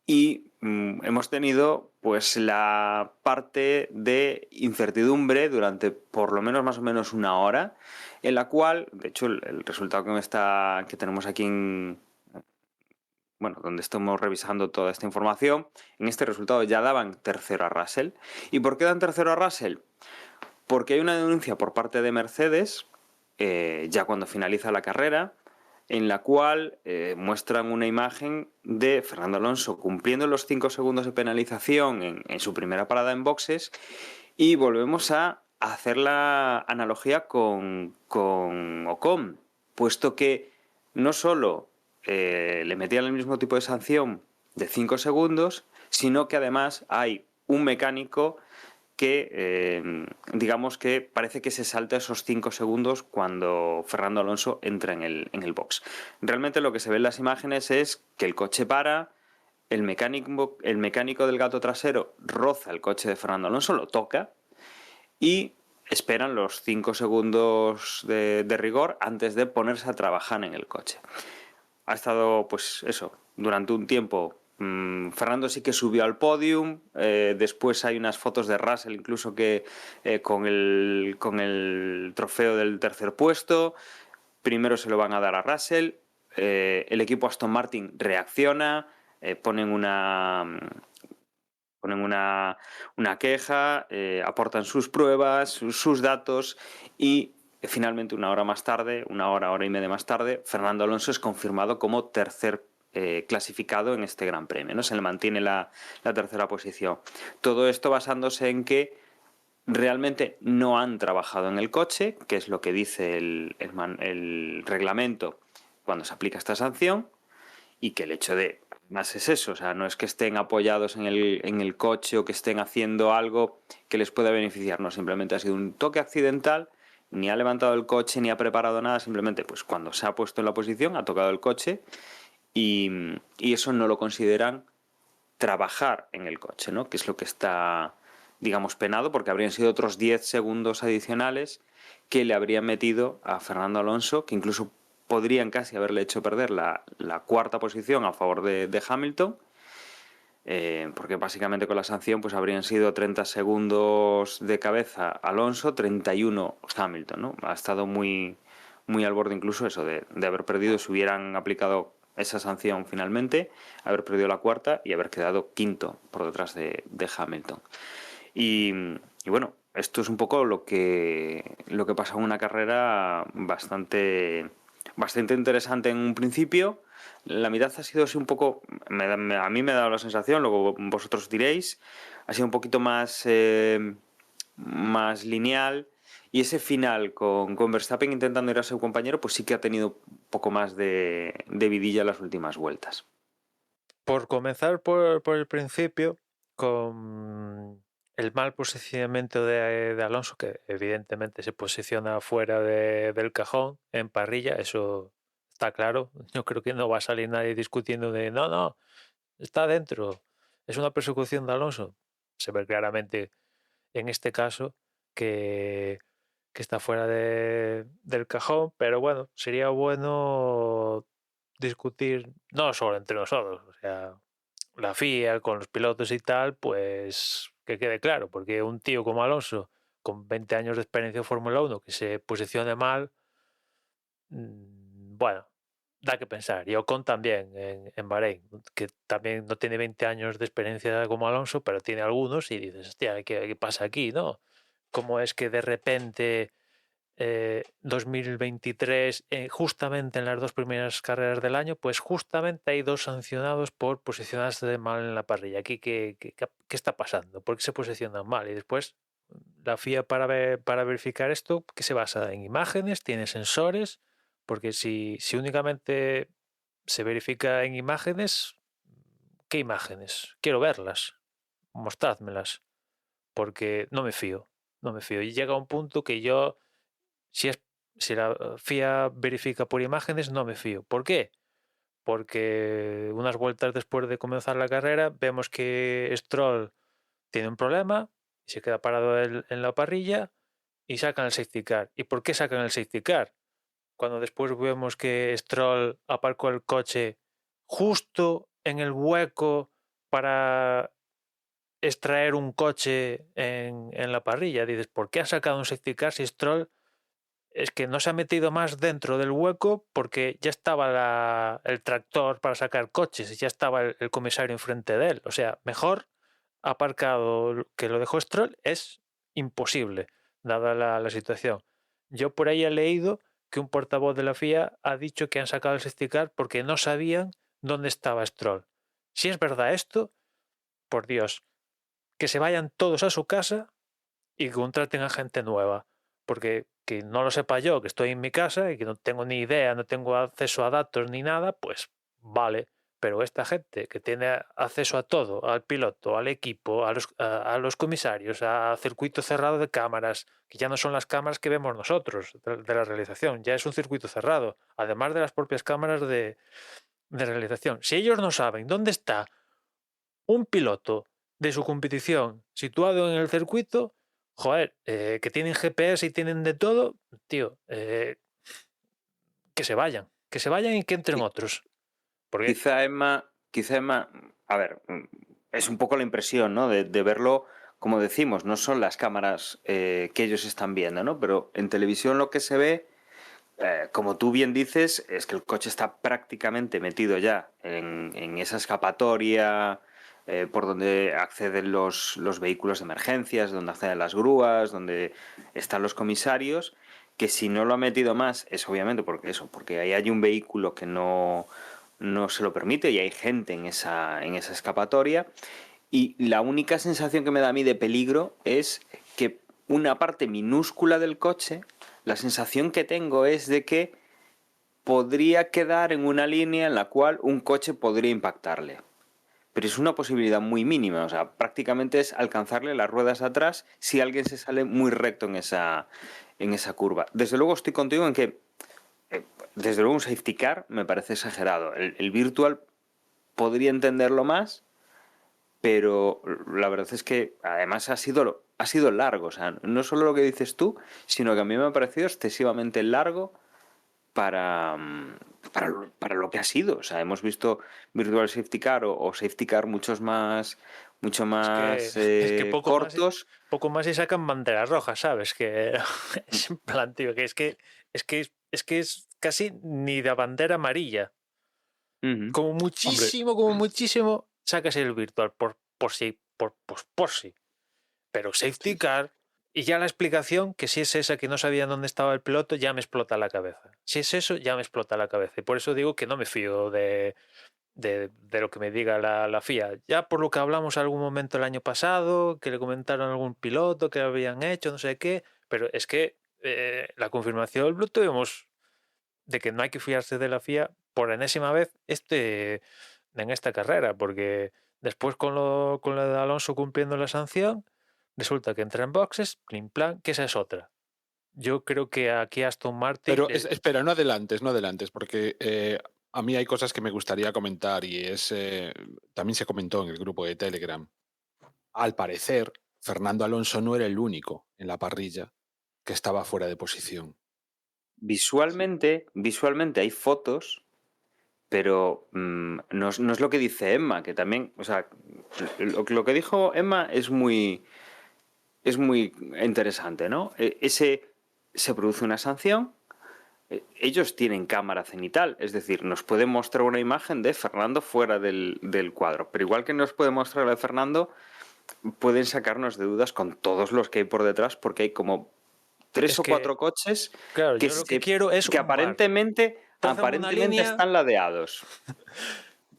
y hemos tenido pues la parte de incertidumbre durante por lo menos más o menos una hora, en la cual, de hecho, el resultado que tenemos aquí donde estamos revisando toda esta información, en este resultado ya daban tercero a Russell. ¿Y por qué dan tercero a Russell? Porque hay una denuncia por parte de Mercedes, ya cuando finaliza la carrera, en la cual muestran una imagen de Fernando Alonso cumpliendo los 5 segundos de penalización en su primera parada en boxes, y volvemos a hacer la analogía con Ocon, puesto que no solo le metían el mismo tipo de sanción de 5 segundos, sino que además hay un mecánico que, digamos que parece que se salta esos 5 segundos cuando Fernando Alonso entra en el box. Realmente lo que se ve en las imágenes es que el coche para, el mecánico del gato trasero roza el coche de Fernando Alonso, lo toca y esperan los 5 segundos de rigor antes de ponerse a trabajar en el coche. Ha estado, pues eso, durante un tiempo. Fernando sí que subió al podium. Después hay unas fotos de Russell incluso que con el trofeo del tercer puesto. Primero se lo van a dar a Russell. El equipo Aston Martin reacciona, ponen una queja, aportan sus pruebas, sus datos, y finalmente una hora y media más tarde, Fernando Alonso es confirmado como tercer clasificado en este Gran Premio, ¿no? Se le mantiene la tercera posición. Todo esto basándose en que realmente no han trabajado en el coche, que es lo que dice el reglamento cuando se aplica esta sanción, y que el hecho de, más es eso, o sea, no es que estén apoyados en el coche o que estén haciendo algo que les pueda beneficiar, no, simplemente ha sido un toque accidental, ni ha levantado el coche ni ha preparado nada, simplemente pues cuando se ha puesto en la posición ha tocado el coche, y eso no lo consideran trabajar en el coche, ¿no? Que es lo que está, digamos, penado, porque habrían sido otros 10 segundos adicionales que le habrían metido a Fernando Alonso, que incluso podrían casi haberle hecho perder la cuarta posición a favor de Hamilton, porque básicamente con la sanción pues habrían sido 30 segundos de cabeza Alonso, 31 Hamilton, ¿no? Ha estado muy, muy al borde incluso eso de haber perdido, si hubieran aplicado esa sanción finalmente, haber perdido la cuarta y haber quedado quinto por detrás de Hamilton. Y bueno, esto es un poco lo que pasa en una carrera bastante interesante en un principio. La mitad ha sido así un poco, a mí me ha dado la sensación, luego vosotros diréis, ha sido un poquito más lineal, y ese final con Verstappen intentando ir a su compañero, pues sí que ha tenido un poco más de vidilla en las últimas vueltas. Por comenzar por el principio, con el mal posicionamiento de Alonso, que evidentemente se posiciona fuera del cajón, en parrilla, eso está claro. Yo creo que no va a salir nadie discutiendo de no, está dentro, es una persecución de Alonso. Se ve claramente en este caso que está fuera del cajón, pero bueno, sería bueno discutir no solo entre nosotros, o sea, la FIA con los pilotos y tal, pues que quede claro, porque un tío como Alonso, con 20 años de experiencia en Fórmula 1, que se posicione mal, bueno, da que pensar. Y Ocon también en Bahrein, que también no tiene 20 años de experiencia como Alonso, pero tiene algunos, y dices, hostia, ¿qué pasa aquí, no? ¿Cómo es que de repente 2023, justamente en las 2 primeras carreras del año, pues justamente hay 2 sancionados por posicionarse mal en la parrilla? Aquí, ¿qué está pasando? ¿Por qué se posicionan mal? Y después la FIA para verificar esto, que se basa en imágenes, tiene sensores, porque si únicamente se verifica en imágenes, ¿qué imágenes? Quiero verlas, mostrádmelas, porque no me fío. Y llega un punto que yo, si la FIA verifica por imágenes, no me fío. ¿Por qué? Porque unas vueltas después de comenzar la carrera vemos que Stroll tiene un problema y se queda parado en la parrilla y sacan el safety car. ¿Y por qué sacan el safety car? Cuando después vemos que Stroll aparcó el coche justo en el hueco para extraer un coche en la parrilla. Dices, ¿por qué ha sacado un safety car si Stroll es que no se ha metido más dentro del hueco porque ya estaba el tractor para sacar coches, ya estaba el comisario enfrente de él. O sea, mejor aparcado que lo dejó Stroll es imposible, dada la situación. Yo por ahí he leído que un portavoz de la FIA ha dicho que han sacado el safety car porque no sabían dónde estaba Stroll. Si es verdad esto, por Dios, que se vayan todos a su casa y contraten a gente nueva, porque que no lo sepa yo, que estoy en mi casa y que no tengo ni idea, no tengo acceso a datos ni nada, pues vale. Pero esta gente que tiene acceso a todo, al piloto, al equipo, a los comisarios, a circuito cerrado de cámaras, que ya no son las cámaras que vemos nosotros de la realización, ya es un circuito cerrado, además de las propias cámaras de realización. Si ellos no saben dónde está un piloto de su competición situado en el circuito, joder, que tienen GPS y tienen de todo, tío, que se vayan y que entren otros. Porque Quizá Emma, a ver, es un poco la impresión, ¿no? De verlo, como decimos, no son las cámaras que ellos están viendo, ¿no? Pero en televisión lo que se ve, como tú bien dices, es que el coche está prácticamente metido ya en esa escapatoria por donde acceden los vehículos de emergencias, donde acceden las grúas, donde están los comisarios, que si no lo ha metido más es obviamente porque ahí hay un vehículo que no se lo permite y hay gente en esa escapatoria. Y la única sensación que me da a mí de peligro es que una parte minúscula del coche, la sensación que tengo es de que podría quedar en una línea en la cual un coche podría impactarle. Pero es una posibilidad muy mínima, o sea, prácticamente es alcanzarle las ruedas atrás si alguien se sale muy recto en esa curva. Desde luego estoy contigo en que desde luego un safety car me parece exagerado. El virtual podría entenderlo más, pero la verdad es que además ha sido largo. O sea, no solo lo que dices tú, sino que a mí me ha parecido excesivamente largo para lo que ha sido. O sea, hemos visto virtual safety car o safety car mucho más es que cortos. Poco más y sacan banderas rojas, ¿sabes? Que es en plan, tío, que es que es casi ni de bandera amarilla. Uh-huh. Como muchísimo, sacas el virtual por sí. Pero safety car, y ya la explicación, que si es esa que no sabían dónde estaba el piloto, ya me explota la cabeza. Si es eso, ya me explota la cabeza. Y por eso digo que no me fío de lo que me diga la FIA. Ya por lo que hablamos algún momento el año pasado, que le comentaron a algún piloto que habían hecho, no sé qué, pero es que la confirmación del Bluetooth tuvimos de que no hay que fiarse de la FIA por enésima vez en esta carrera, porque después con lo de Alonso cumpliendo la sanción, resulta que entra en boxes, plim plan, que esa es otra. Yo creo que aquí Aston Martin... Pero espera, no adelantes, porque a mí hay cosas que me gustaría comentar y también se comentó en el grupo de Telegram. Al parecer, Fernando Alonso no era el único en la parrilla que estaba fuera de posición. Visualmente hay fotos, pero no es lo que dice Emma, que también, o sea, lo que dijo Emma es muy interesante, ¿no? Se produce una sanción, ellos tienen cámara cenital, es decir, nos pueden mostrar una imagen de Fernando fuera del cuadro, pero igual que nos puede mostrar la de Fernando, pueden sacarnos de dudas con todos los que hay por detrás, porque hay como 3 o 4 coches claro, yo lo que quiero es que aparentemente están ladeados.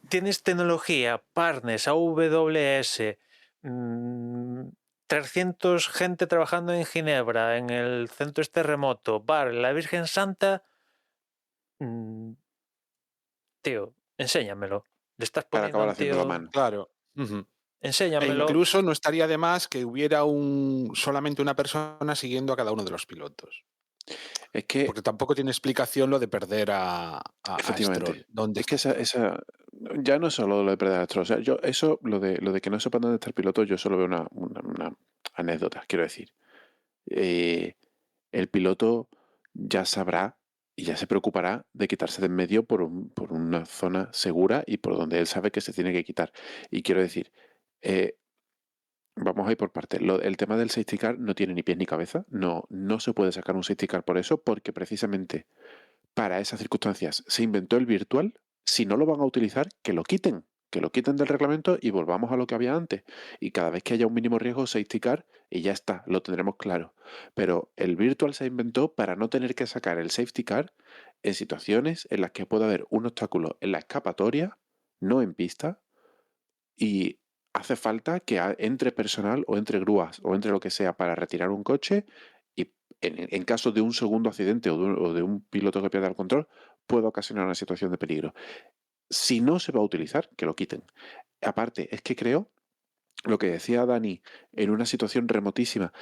Tienes tecnología, partners, AWS, 300 gente trabajando en Ginebra, en el centro este remoto, bar, la Virgen Santa. Tío, enséñamelo. Le estás Para poniendo acabar un haciendo tío... la mano. Claro. Uh-huh. Enséñamelo. E incluso no estaría de más que hubiera solamente una persona siguiendo a cada uno de los pilotos. Es que... Porque tampoco tiene explicación lo de perder a efectivamente. Stroll. Es que esa ya no es solo lo de perder a Stroll. O sea, yo eso, lo de que no sepan dónde está el piloto, yo solo veo una anécdota, quiero decir. El piloto ya sabrá y ya se preocupará de quitarse de en medio por una zona segura y por donde él sabe que se tiene que quitar. Y quiero decir, vamos vamos a ir por partes. El tema del safety car no tiene ni pies ni cabeza. No se puede sacar un safety car por eso, porque precisamente para esas circunstancias se inventó el virtual. Si no lo van a utilizar, que lo quiten del reglamento y volvamos a lo que había antes. Y cada vez que haya un mínimo riesgo, safety car, y ya está, lo tendremos claro. Pero el virtual se inventó para no tener que sacar el safety car en situaciones en las que pueda haber un obstáculo en la escapatoria, no en pista, y hace falta que entre personal o entre grúas o entre lo que sea para retirar un coche y en caso de un segundo accidente o de un piloto que pierda el control, puede ocasionar una situación de peligro. Si no se va a utilizar, que lo quiten. Aparte, es que creo, lo que decía Dani, en una situación remotísima,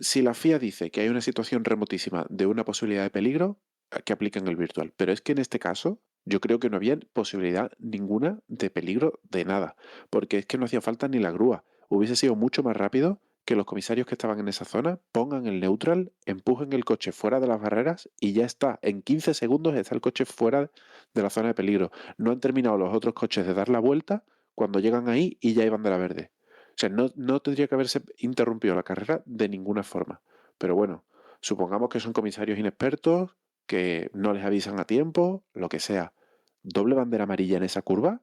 si la FIA dice que hay una situación remotísima de una posibilidad de peligro, que apliquen el virtual. Pero es que en este caso, yo creo que no había posibilidad ninguna de peligro de nada, porque es que no hacía falta ni la grúa. Hubiese sido mucho más rápido que los comisarios que estaban en esa zona pongan el neutral, empujen el coche fuera de las barreras y ya está. En 15 segundos está el coche fuera de la zona de peligro. No han terminado los otros coches de dar la vuelta cuando llegan ahí y ya hay bandera verde. O sea, no tendría que haberse interrumpido la carrera de ninguna forma. Pero bueno, supongamos que son comisarios inexpertos, que no les avisan a tiempo, lo que sea. Doble bandera amarilla en esa curva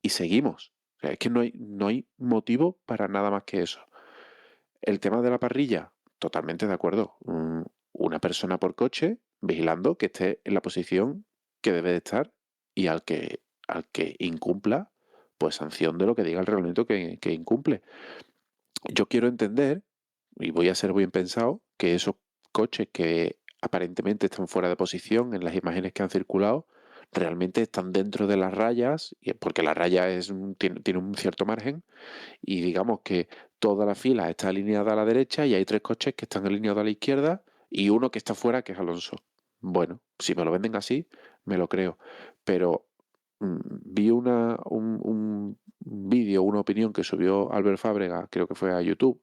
y seguimos. O sea, es que no hay motivo para nada más que eso. El tema de la parrilla, totalmente de acuerdo. Una persona por coche vigilando que esté en la posición que debe de estar y al que incumpla, pues sanción de lo que diga el reglamento que incumple. Yo quiero entender, y voy a ser bien pensado, que esos coches que aparentemente están fuera de posición en las imágenes que han circulado, realmente están dentro de las rayas, porque la raya tiene un cierto margen, y digamos que toda la fila está alineada a la derecha y hay 3 coches que están alineados a la izquierda y uno que está fuera, que es Alonso. Bueno, si me lo venden así, me lo creo. Pero vi un vídeo, una opinión que subió Albert Fábrega, creo que fue a YouTube,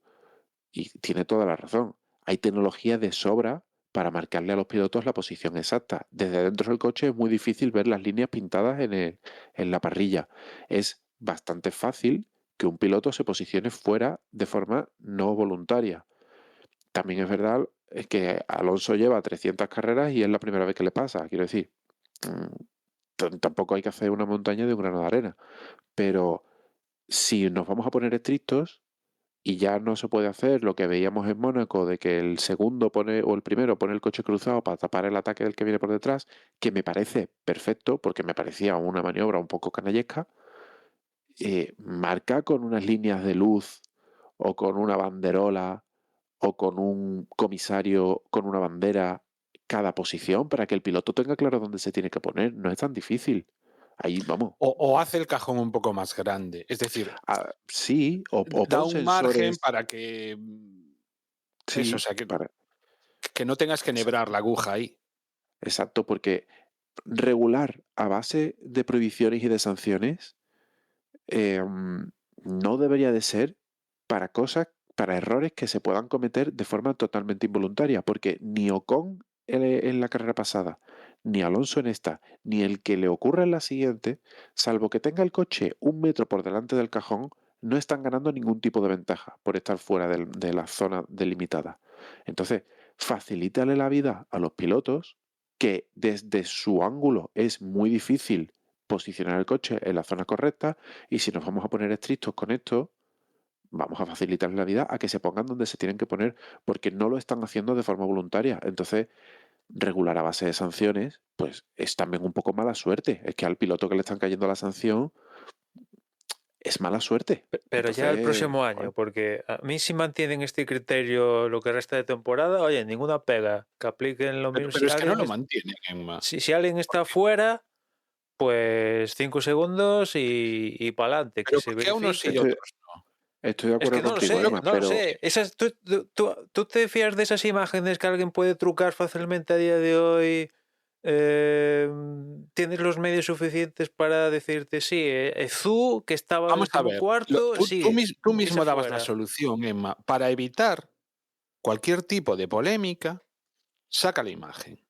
y tiene toda la razón. Hay tecnología de sobra para marcarle a los pilotos la posición exacta. Desde dentro del coche es muy difícil ver las líneas pintadas en la parrilla. Es bastante fácil que un piloto se posicione fuera de forma no voluntaria. También es verdad que Alonso lleva 300 carreras y es la primera vez que le pasa. Quiero decir, tampoco hay que hacer una montaña de un grano de arena. Pero si nos vamos a poner estrictos, y ya no se puede hacer lo que veíamos en Mónaco de que el segundo o el primero pone el coche cruzado para tapar el ataque del que viene por detrás, que me parece perfecto porque me parecía una maniobra un poco canallesca, marca con unas líneas de luz o con una banderola o con un comisario con una bandera cada posición para que el piloto tenga claro dónde se tiene que poner. No es tan difícil. Ahí vamos. O hace el cajón un poco más grande. Es decir, Sí, o da pon un margen sensores. para que. Sí, Eso, o sea, que no tengas que nebrar la aguja ahí. exacto, porque regular a base de prohibiciones y de sanciones no debería de ser para para errores que se puedan cometer de forma totalmente involuntaria, porque ni Ocon en la carrera pasada, ni Alonso en esta, ni el que le ocurra en la siguiente, salvo que tenga el coche 1 metro por delante del cajón, no están ganando ningún tipo de ventaja por estar fuera de la zona delimitada. Entonces, facilítale la vida a los pilotos que desde su ángulo es muy difícil posicionar el coche en la zona correcta, y si nos vamos a poner estrictos con esto, vamos a facilitar la vida a que se pongan donde se tienen que poner, porque no lo están haciendo de forma voluntaria. Entonces, regular a base de sanciones, pues es también un poco mala suerte. Es que al piloto que le están cayendo la sanción es mala suerte. Pero ya el Entonces, próximo año, porque a mí si mantienen este criterio lo que resta de temporada, oye, ninguna pega, que apliquen lo mismo. Pero es que no lo mantienen, Emma. Si alguien está fuera, pues 5 segundos y para adelante, que Pero se ¿por qué a unos sí y verifique. otros no? estoy de Es acuerdo que no lo contigo, sé, Emma, no lo pero sé. ¿Tú te fías de esas imágenes que alguien puede trucar fácilmente a día de hoy? ¿Tienes los medios suficientes para decirte sí? Zhu, que estaba Vamos a ver. decimocuarto, sí, Tú ese mismo dabas la fuera. solución, Emma. Para evitar cualquier tipo de polémica, saca la imagen.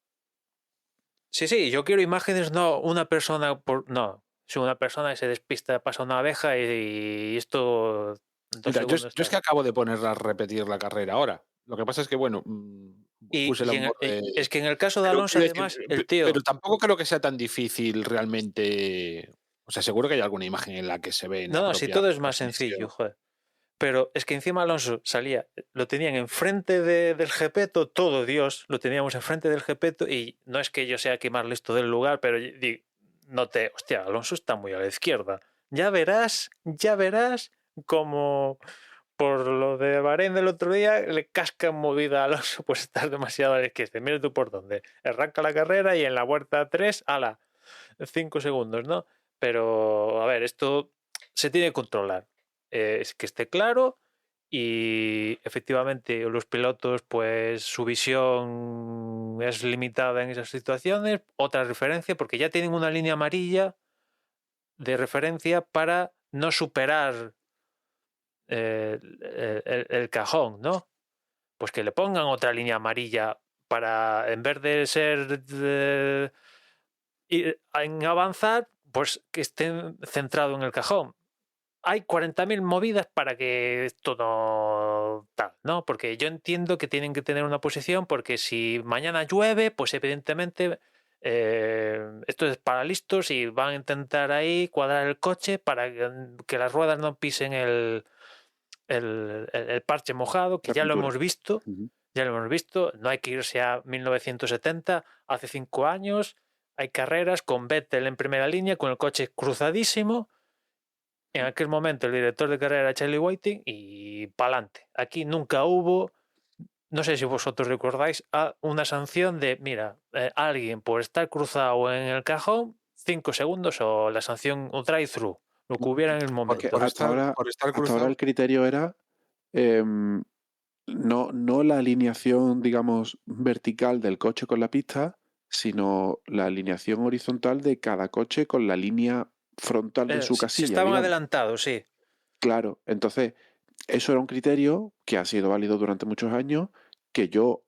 Sí, yo quiero imágenes, no una persona no. Si una persona se despista, pasa una abeja y esto ¿Cuántos Mira, yo, segundos? yo es que acabo de ponerla a repetir la carrera ahora. Lo que pasa es que, bueno, Y, puse la y en- onboard de- es que en el caso de Pero Alonso, quiero decir, además, el tío. pero tampoco creo que sea tan difícil realmente. O sea, seguro que hay alguna imagen en la que se ve en la No, si propia todo es más transmisión. sencillo, joder. Pero es que encima Alonso salía, lo tenían enfrente del Gepetto, todo Dios, lo teníamos enfrente del Gepetto, y no es que yo sea aquí más listo del lugar, pero hostia, Alonso está muy a la izquierda. Ya verás como por lo de Bahrein del otro día le cascan movida a Alonso, pues estás demasiado a la izquierda. Mira tú por dónde. Arranca la carrera y en la vuelta 3, ala, 5 segundos, ¿no? Pero, a ver, esto se tiene que controlar. Es que esté claro y efectivamente los pilotos, pues su visión es limitada en esas situaciones. Otra referencia, porque ya tienen una línea amarilla de referencia para no superar el cajón, ¿no? Pues que le pongan otra línea amarilla para, en vez de ser en avanzar, pues que estén centrado en el cajón. Hay 40.000 movidas para que esto no tal, ¿no? Porque yo entiendo que tienen que tener una posición, porque si mañana llueve, pues evidentemente esto es para listos y van a intentar ahí cuadrar el coche para que las ruedas no pisen el parche mojado, que La ya lo pintura. hemos visto. Ujú. Ya lo hemos visto, no hay que irse a 1970, hace 5 años, hay carreras con Vettel en primera línea, con el coche cruzadísimo. En aquel momento el director de carrera era Charlie Whiting y pa'lante. Aquí nunca hubo, no sé si vosotros recordáis, una sanción de, mira, alguien por estar cruzado en el cajón, 5 segundos o la sanción, un drive-thru, lo que hubiera en el Porque momento. Por hasta estar ahora cruzado. el criterio era em, no la alineación, digamos, vertical del coche con la pista, sino la alineación horizontal de cada coche con la línea frontal de su Si casilla, estaban digamos. adelantados, sí. Claro, entonces eso era un criterio que ha sido válido durante muchos años, que yo,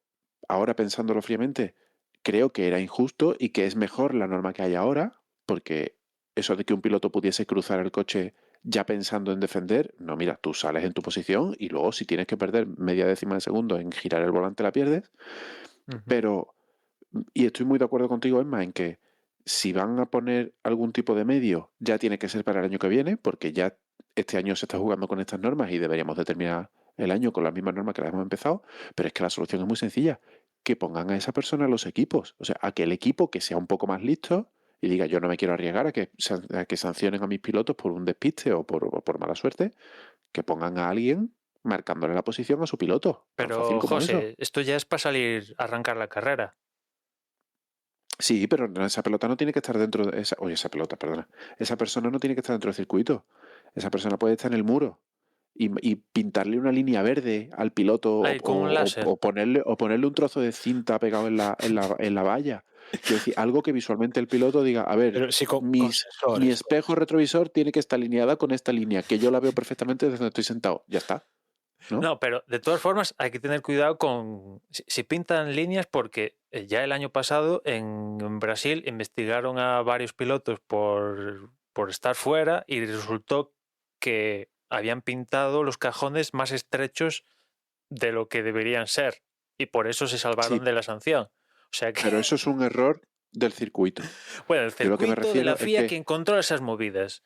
ahora pensándolo fríamente, creo que era injusto y que es mejor la norma que hay ahora, porque eso de que un piloto pudiese cruzar el coche ya pensando en defender, no, mira, tú sales en tu posición y luego si tienes que perder media décima de segundo en girar el volante la pierdes, Ujú. pero, y estoy muy de acuerdo contigo, Emma, en que si van a poner algún tipo de medio, ya tiene que ser para el año que viene, porque ya este año se está jugando con estas normas y deberíamos de terminar el año con las mismas normas que las hemos empezado, pero es que la solución es muy sencilla, que pongan a esa persona en los equipos, o sea, a que el equipo que sea un poco más listo y diga yo no me quiero arriesgar a que sancionen a mis pilotos por un despiste o por mala suerte, que pongan a alguien marcándole la posición a su piloto. Tan fácil Pero, como eso. José, esto ya es para salir a arrancar la carrera. Sí, pero esa pelota no tiene que estar dentro de esa. Oye, esa pelota, perdona. Esa persona no tiene que estar dentro del circuito. Esa persona puede estar en el muro y pintarle una línea verde al piloto Ahí, con un láser. o ponerle un trozo de cinta pegado en la valla. Quiero decir, algo que visualmente el piloto diga, a ver, Pero sí, con mi sensores. espejo retrovisor tiene que estar alineada con esta línea, que yo la veo perfectamente desde donde estoy sentado. Ya está. ¿No? No, pero de todas formas hay que tener cuidado con si pintan líneas, porque ya el año pasado en Brasil investigaron a varios pilotos por estar fuera y resultó que habían pintado los cajones más estrechos de lo que deberían ser y por eso se salvaron Sí, de la sanción. O sea que, pero eso es un error del circuito. bueno, el Yo lo que me circuito de la refiero es FIA que que encontró esas movidas,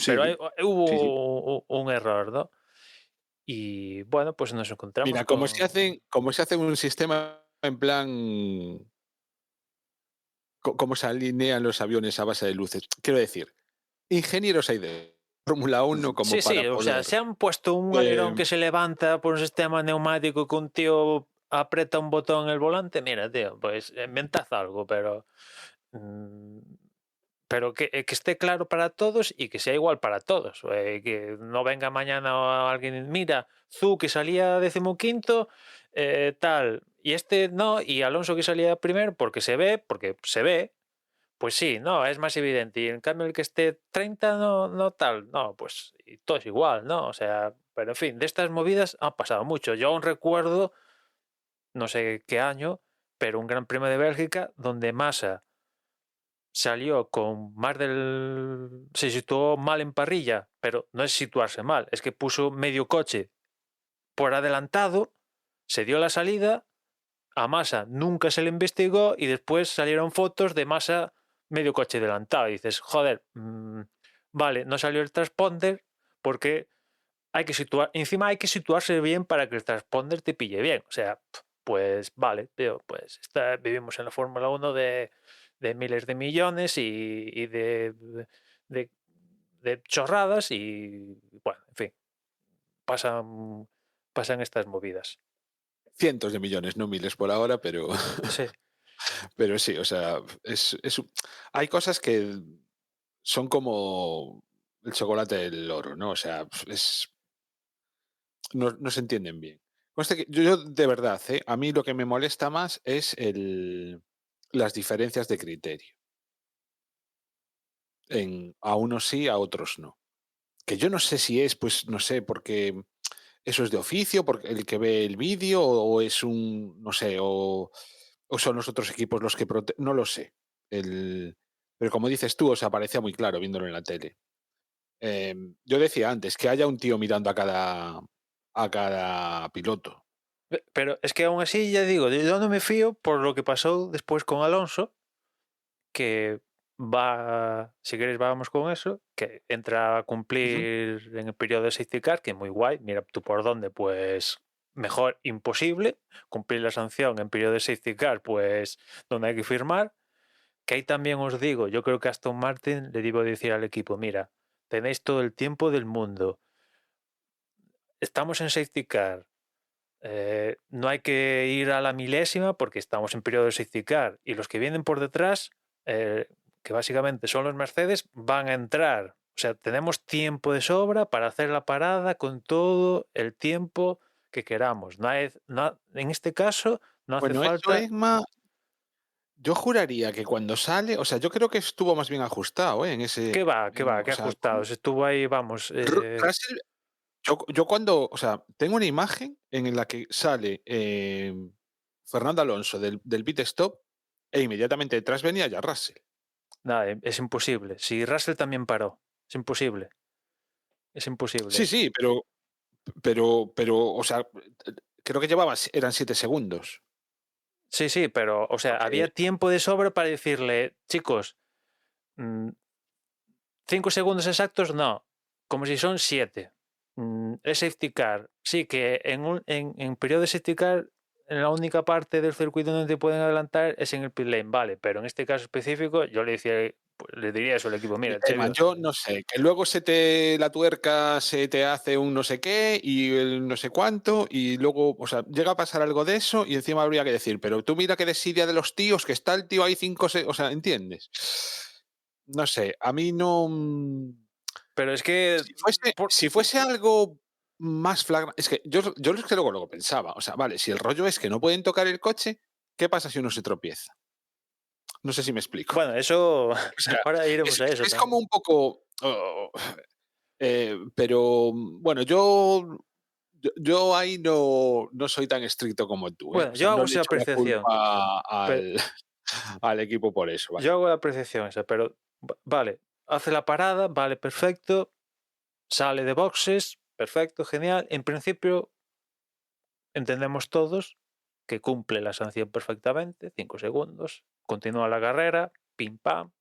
pero sí, sí. hubo un error, ¿no? Y bueno, pues nos encontramos Mira, con... como se hace un sistema en plan. Cómo se alinean los aviones a base de luces. Quiero decir, ingenieros hay de Fórmula 1 como Sí, para sí, o sea, poder. se han puesto un alerón eh, que se levanta por un sistema neumático que un tío aprieta un botón en el volante. Mira, tío, pues inventad algo, mm, pero que esté claro para todos y que sea igual para todos. Que no venga mañana alguien, mira, Zhou que salía 15º, tal, y este no, y Alonso que salía primero, porque se ve. Pues sí, no, es más evidente. Y en cambio el que esté 30 no tal, no, pues y todo es igual, ¿no? O sea, pero en fin, de estas movidas han pasado mucho. Yo aún recuerdo, no sé qué año, pero un Gran Premio de Bélgica donde Massa salió con más del... Se situó mal en parrilla, pero no es situarse mal, es que puso medio coche por adelantado, se dio la salida, a Massa nunca se le investigó y después salieron fotos de Massa medio coche adelantado. Y dices, joder, vale, no salió el transponder porque hay que encima hay que situarse bien para que el transponder te pille bien. O sea, pues vale, tío, pues vivimos en la Fórmula 1 de miles de millones y de chorradas y bueno, en fin, pasan estas movidas. Cientos de millones, no miles por ahora, pero, Sí. pero sí, o sea, hay cosas que son como el chocolate del oro, ¿no? O sea, no se entienden bien. Conste que yo de verdad, a mí lo que me molesta más es las diferencias de criterio. A unos sí, a otros no. Que yo no sé si es, pues, no sé, porque eso es de oficio, porque el que ve el vídeo, o es no sé, o son los otros equipos los que no lo sé. Pero como dices tú, o sea, parecía muy claro viéndolo en la tele. Yo decía antes que haya un tío mirando a cada piloto. Pero es que aún así, ya digo, yo no me fío por lo que pasó después con Alonso, que va, si queréis vamos con eso, que entra a cumplir en el periodo de safety car, que es muy guay, mira tú por dónde, pues mejor imposible, cumplir la sanción en periodo de safety car, pues donde hay que firmar, que ahí también os digo, yo creo que Aston Martin le debo decir al equipo, mira, tenéis todo el tiempo del mundo, estamos en safety car, no hay que ir a la milésima porque estamos en periodo de safety car y los que vienen por detrás, que básicamente son los Mercedes, van a entrar. O sea, tenemos tiempo de sobra para hacer la parada con todo el tiempo que queramos. En este caso, no hace Bueno, eso, falta... Emma, yo juraría que cuando sale, o sea, yo creo que estuvo más bien ajustado, en ese, ¿Qué va? ¿Qué va? ¿Qué o sea, ajustados? Estuvo ahí, vamos. Russell, yo cuando, o sea, tengo una imagen en la que sale Fernando Alonso del pit stop e inmediatamente detrás venía ya Russell. Nada, es imposible. Si Russell también paró, es imposible. Es imposible. Sí, sí, pero, o sea, creo que eran 7 segundos. Sí, sí, pero, o sea, Porque, había tiempo de sobra para decirle, chicos, 5 segundos exactos, no, como si son 7. Es safety car. Sí, que en periodo de safety car, en la única parte del circuito donde te pueden adelantar es en el pit lane, vale, pero en este caso específico, yo le diría eso al equipo, mira, Emma, Chevio, yo no sé, que luego la tuerca se te hace un no sé qué y el no sé cuánto, y luego, o sea, llega a pasar algo de eso y encima habría que decir, pero tú mira qué desidia de los tíos, que está el tío ahí 5, o sea, ¿entiendes? No sé, a mí no. pero es que... Si fuese algo más flagrante, es que yo es que luego pensaba, o sea, vale, si el rollo es que no pueden tocar el coche, ¿qué pasa si uno se tropieza? No sé si me explico. Bueno, eso, O sea, ahora iremos a eso es también. como un poco. Pero bueno, yo ahí no soy tan estricto como tú, ¿eh? Bueno, O yo sea, no hago le esa echo la apreciación, culpa pero al equipo por eso, yo vaya. hago la apreciación esa, pero vale, hace la parada, vale, perfecto, sale de boxes, perfecto, genial. En principio, entendemos todos que cumple la sanción perfectamente, 5 segundos, continúa la carrera, pim pam,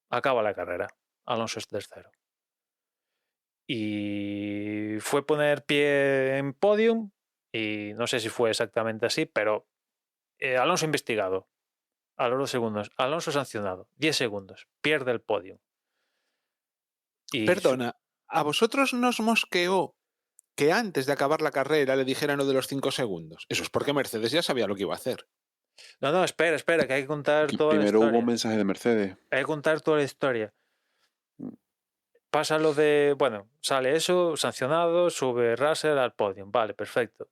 acaba la carrera. Alonso es tercero. Y fue poner pie en podium, y no sé si fue exactamente así, pero Alonso investigado a los 2 segundos, Alonso sancionado, 10 segundos, pierde el podium. Y Perdona, ¿a vosotros nos mosqueó que antes de acabar la carrera le dijeran lo de los 5 segundos? Eso es porque Mercedes ya sabía lo que iba a hacer. no, espera, que hay que contar toda la Primero hubo un historia. mensaje de Mercedes. Hay que contar toda la historia. Pasa lo de, bueno, sale eso, sancionado, sube Russell al podio, vale, perfecto.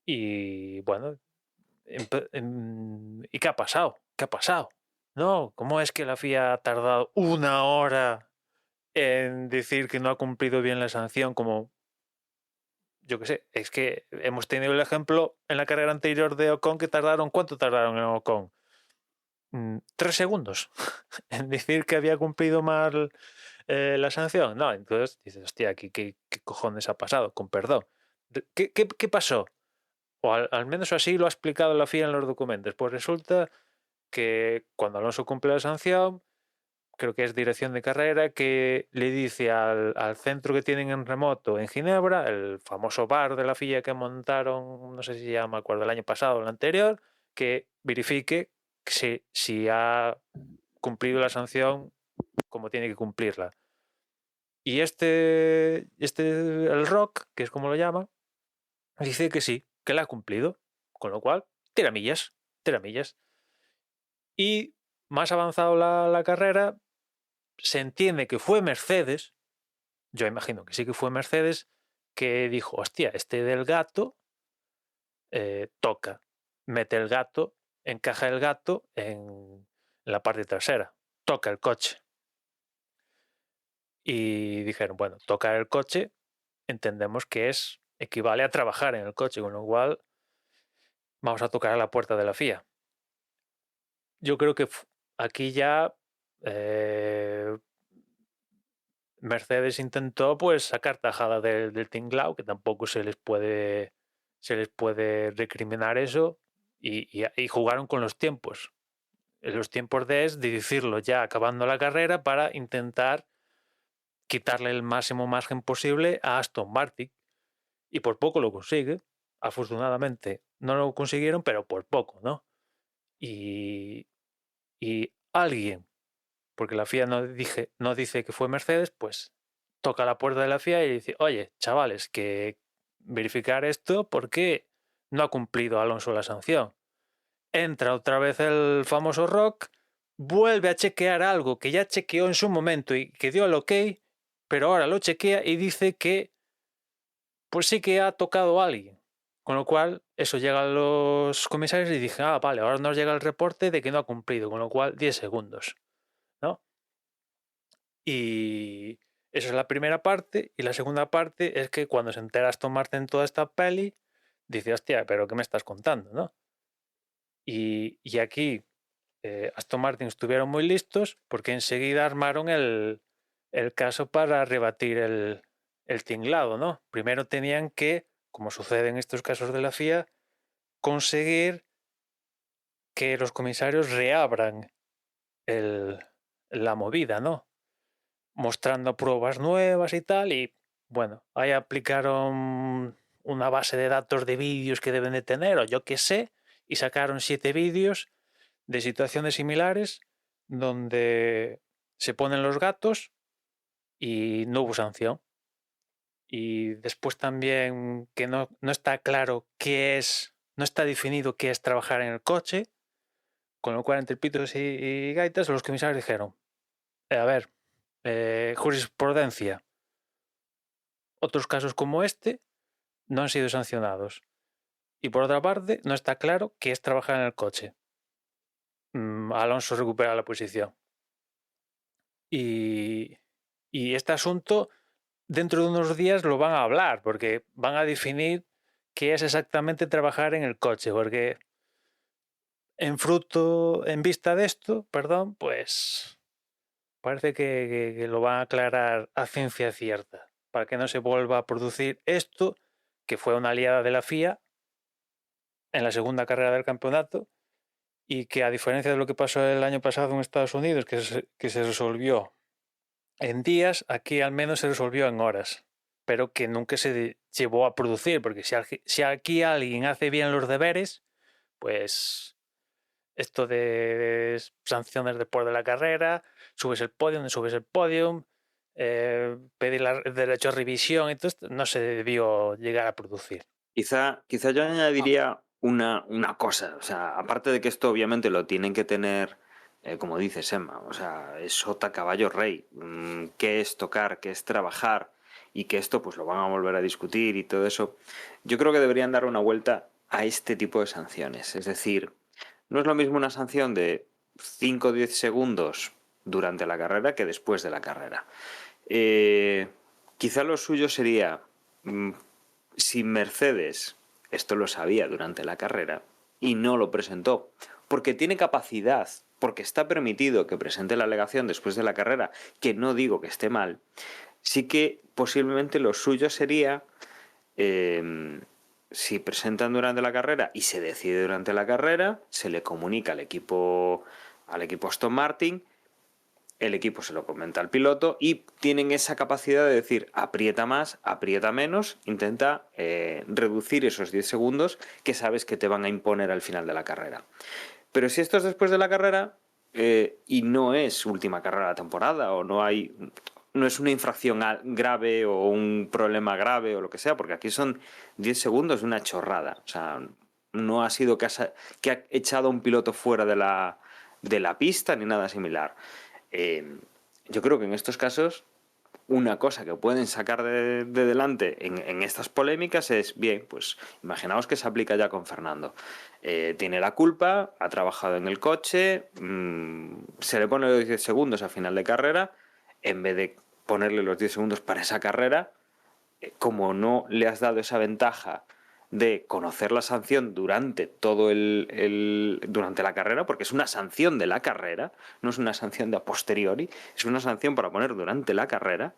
Y bueno, ¿y qué ha pasado? ¿Qué ha pasado? No, ¿cómo es que la FIA ha tardado 1 hora en decir que no ha cumplido bien la sanción? Como, yo qué sé, es que hemos tenido el ejemplo en la carrera anterior de Ocon que tardaron, ¿cuánto tardaron en Ocon? 3 segundos en decir que había cumplido mal la sanción. No, entonces dices, hostia, ¿qué cojones ha pasado? Con perdón. ¿Qué pasó? O al menos así lo ha explicado la FIA en los documentos. Pues resulta que cuando Alonso cumple la sanción, creo que es dirección de carrera, que le dice al centro que tienen en remoto en Ginebra, el famoso bar de la FIA que montaron, no sé si ya me acuerdo, el año pasado o el anterior, que verifique si ha cumplido la sanción como tiene que cumplirla. Y el Rock, que es como lo llama, dice que sí, que la ha cumplido. Con lo cual, tiramillas. Y más avanzado la carrera, se entiende que fue Mercedes, yo imagino que sí que fue Mercedes, que dijo, hostia, este del gato toca, mete el gato, encaja el gato en la parte trasera, toca el coche. Y dijeron, bueno, tocar el coche entendemos que equivale a trabajar en el coche, con lo cual vamos a tocar a la puerta de la FIA. Yo creo que aquí ya Mercedes intentó pues sacar tajada del tinglao, que tampoco se les puede recriminar eso, y jugaron con los tiempos. Los tiempos de decirlo ya acabando la carrera para intentar quitarle el máximo margen posible a Aston Martin. Y por poco lo consigue. Afortunadamente no lo consiguieron, pero por poco, ¿no? Y alguien, porque la FIA no dice que fue Mercedes, pues toca la puerta de la FIA y dice, oye, chavales, que verificar esto porque no ha cumplido Alonso la sanción. Entra otra vez el famoso Rock, vuelve a chequear algo que ya chequeó en su momento y que dio el ok, pero ahora lo chequea y dice que pues sí que ha tocado a alguien. Con lo cual, eso llega a los comisarios y dije, vale, ahora nos llega el reporte de que no ha cumplido, con lo cual 10 segundos, ¿no? Y eso es la primera parte. Y la segunda parte es que cuando se entera Aston Martin en toda esta peli, dice, hostia, pero ¿qué me estás contando, no? Y aquí Aston Martin estuvieron muy listos porque enseguida armaron el caso para rebatir el tinglado, ¿no? Primero tenían que, como sucede en estos casos de la FIA, conseguir que los comisarios reabran la movida, ¿no? Mostrando pruebas nuevas y tal, y bueno, ahí aplicaron una base de datos de vídeos que deben de tener, o yo qué sé, y sacaron 7 vídeos de situaciones similares donde se ponen los gatos y no hubo sanción. Y después también que no está claro no está definido qué es trabajar en el coche, con lo cual entre pitos y gaitas los comisarios dijeron, a ver, jurisprudencia, otros casos como este no han sido sancionados. Y por otra parte, no está claro qué es trabajar en el coche. Alonso recupera la posición. Y este asunto, dentro de unos días lo van a hablar, porque van a definir qué es exactamente trabajar en el coche, porque en vista de esto, pues parece que lo van a aclarar a ciencia cierta, para que no se vuelva a producir esto, que fue una aliada de la FIA en la segunda carrera del campeonato, y que a diferencia de lo que pasó el año pasado en Estados Unidos, que se resolvió en días, aquí al menos se resolvió en horas, pero que nunca se llevó a producir, porque si aquí alguien hace bien los deberes, pues esto de sanciones después de la carrera, subes el podium, pedir el derecho a revisión, entonces no se debió llegar a producir. Quizá yo añadiría una cosa, o sea, aparte de que esto obviamente lo tienen que tener, como dices, Emma, o sea, es sota caballo rey, qué es tocar, qué es trabajar, y que esto pues lo van a volver a discutir y todo eso. Yo creo que deberían dar una vuelta a este tipo de sanciones, es decir, no es lo mismo una sanción de 5 o 10 segundos durante la carrera que después de la carrera. Quizá lo suyo sería, si Mercedes esto lo sabía durante la carrera y no lo presentó, porque tiene capacidad porque está permitido que presente la alegación después de la carrera, que no digo que esté mal, sí que posiblemente lo suyo sería, si presentan durante la carrera y se decide durante la carrera, se le comunica al equipo Aston Martin, el equipo se lo comenta al piloto y tienen esa capacidad de decir aprieta más, aprieta menos, intenta reducir esos 10 segundos que sabes que te van a imponer al final de la carrera. Pero si esto es después de la carrera y no es última carrera de la temporada o no es una infracción grave o un problema grave o lo que sea, porque aquí son 10 segundos de una chorrada. O sea, no ha sido que ha echado a un piloto fuera de la pista ni nada similar. Yo creo que en estos casos una cosa que pueden sacar de delante en estas polémicas es, bien, pues imaginaos que se aplica ya con Fernando. Tiene la culpa, ha trabajado en el coche, se le pone los 10 segundos a final de carrera, en vez de ponerle los 10 segundos para esa carrera, como no le has dado esa ventaja de conocer la sanción durante durante la carrera, porque es una sanción de la carrera, no es una sanción de a posteriori, es una sanción para poner durante la carrera,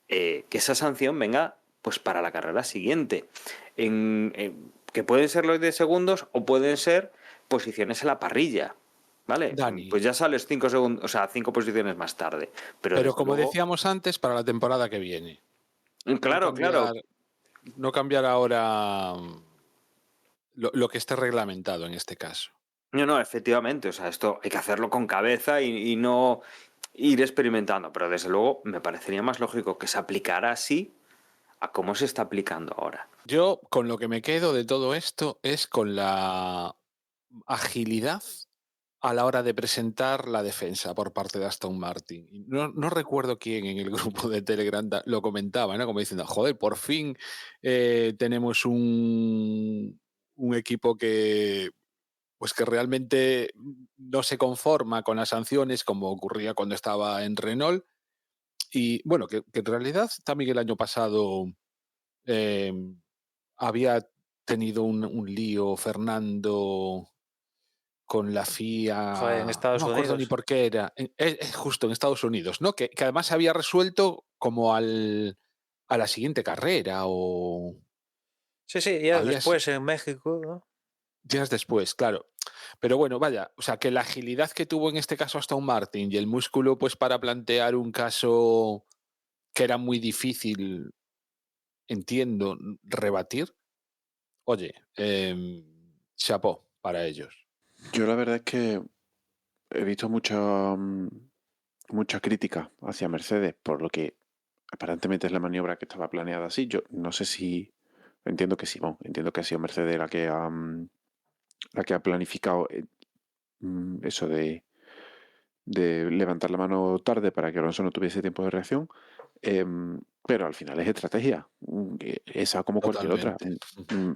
que esa sanción venga pues para la carrera siguiente. Que pueden ser los 10 segundos o pueden ser posiciones en la parrilla. ¿Vale? Dani. Pues ya sales 5 segundos, o sea, 5 posiciones más tarde. Pero como luego, decíamos antes, para la temporada que viene. claro, No cambiar ahora lo que esté reglamentado en este caso. No, efectivamente, o sea, esto hay que hacerlo con cabeza y no ir experimentando, pero desde luego me parecería más lógico que se aplicara así a cómo se está aplicando ahora. Yo con lo que me quedo de todo esto es con la agilidad a la hora de presentar la defensa por parte de Aston Martin. No recuerdo quién en el grupo de Telegram lo comentaba, ¿no? Como diciendo, joder, por fin tenemos un equipo que realmente no se conforma con las sanciones como ocurría cuando estaba en Renault. Y bueno, que en realidad también el año pasado había tenido un lío Fernando con la FIA. Joder, en Estados no me acuerdo Unidos. ni por qué era. Justo en Estados Unidos, ¿no? Que además se había resuelto como a la siguiente carrera o Sí, ya después en México, ¿no? días después, claro. Pero bueno, vaya, o sea, que la agilidad que tuvo en este caso Aston Martin y el músculo pues para plantear un caso que era muy difícil, entiendo, rebatir, oye, chapó para ellos. Yo la verdad es que he visto mucha crítica hacia Mercedes, por lo que aparentemente es la maniobra que estaba planeada así. Yo no sé si... Entiendo que sí, bueno, entiendo que ha sido Mercedes la que ha planificado eso de levantar la mano tarde para que Alonso no tuviese tiempo de reacción, pero al final es estrategia, esa como cualquier otra.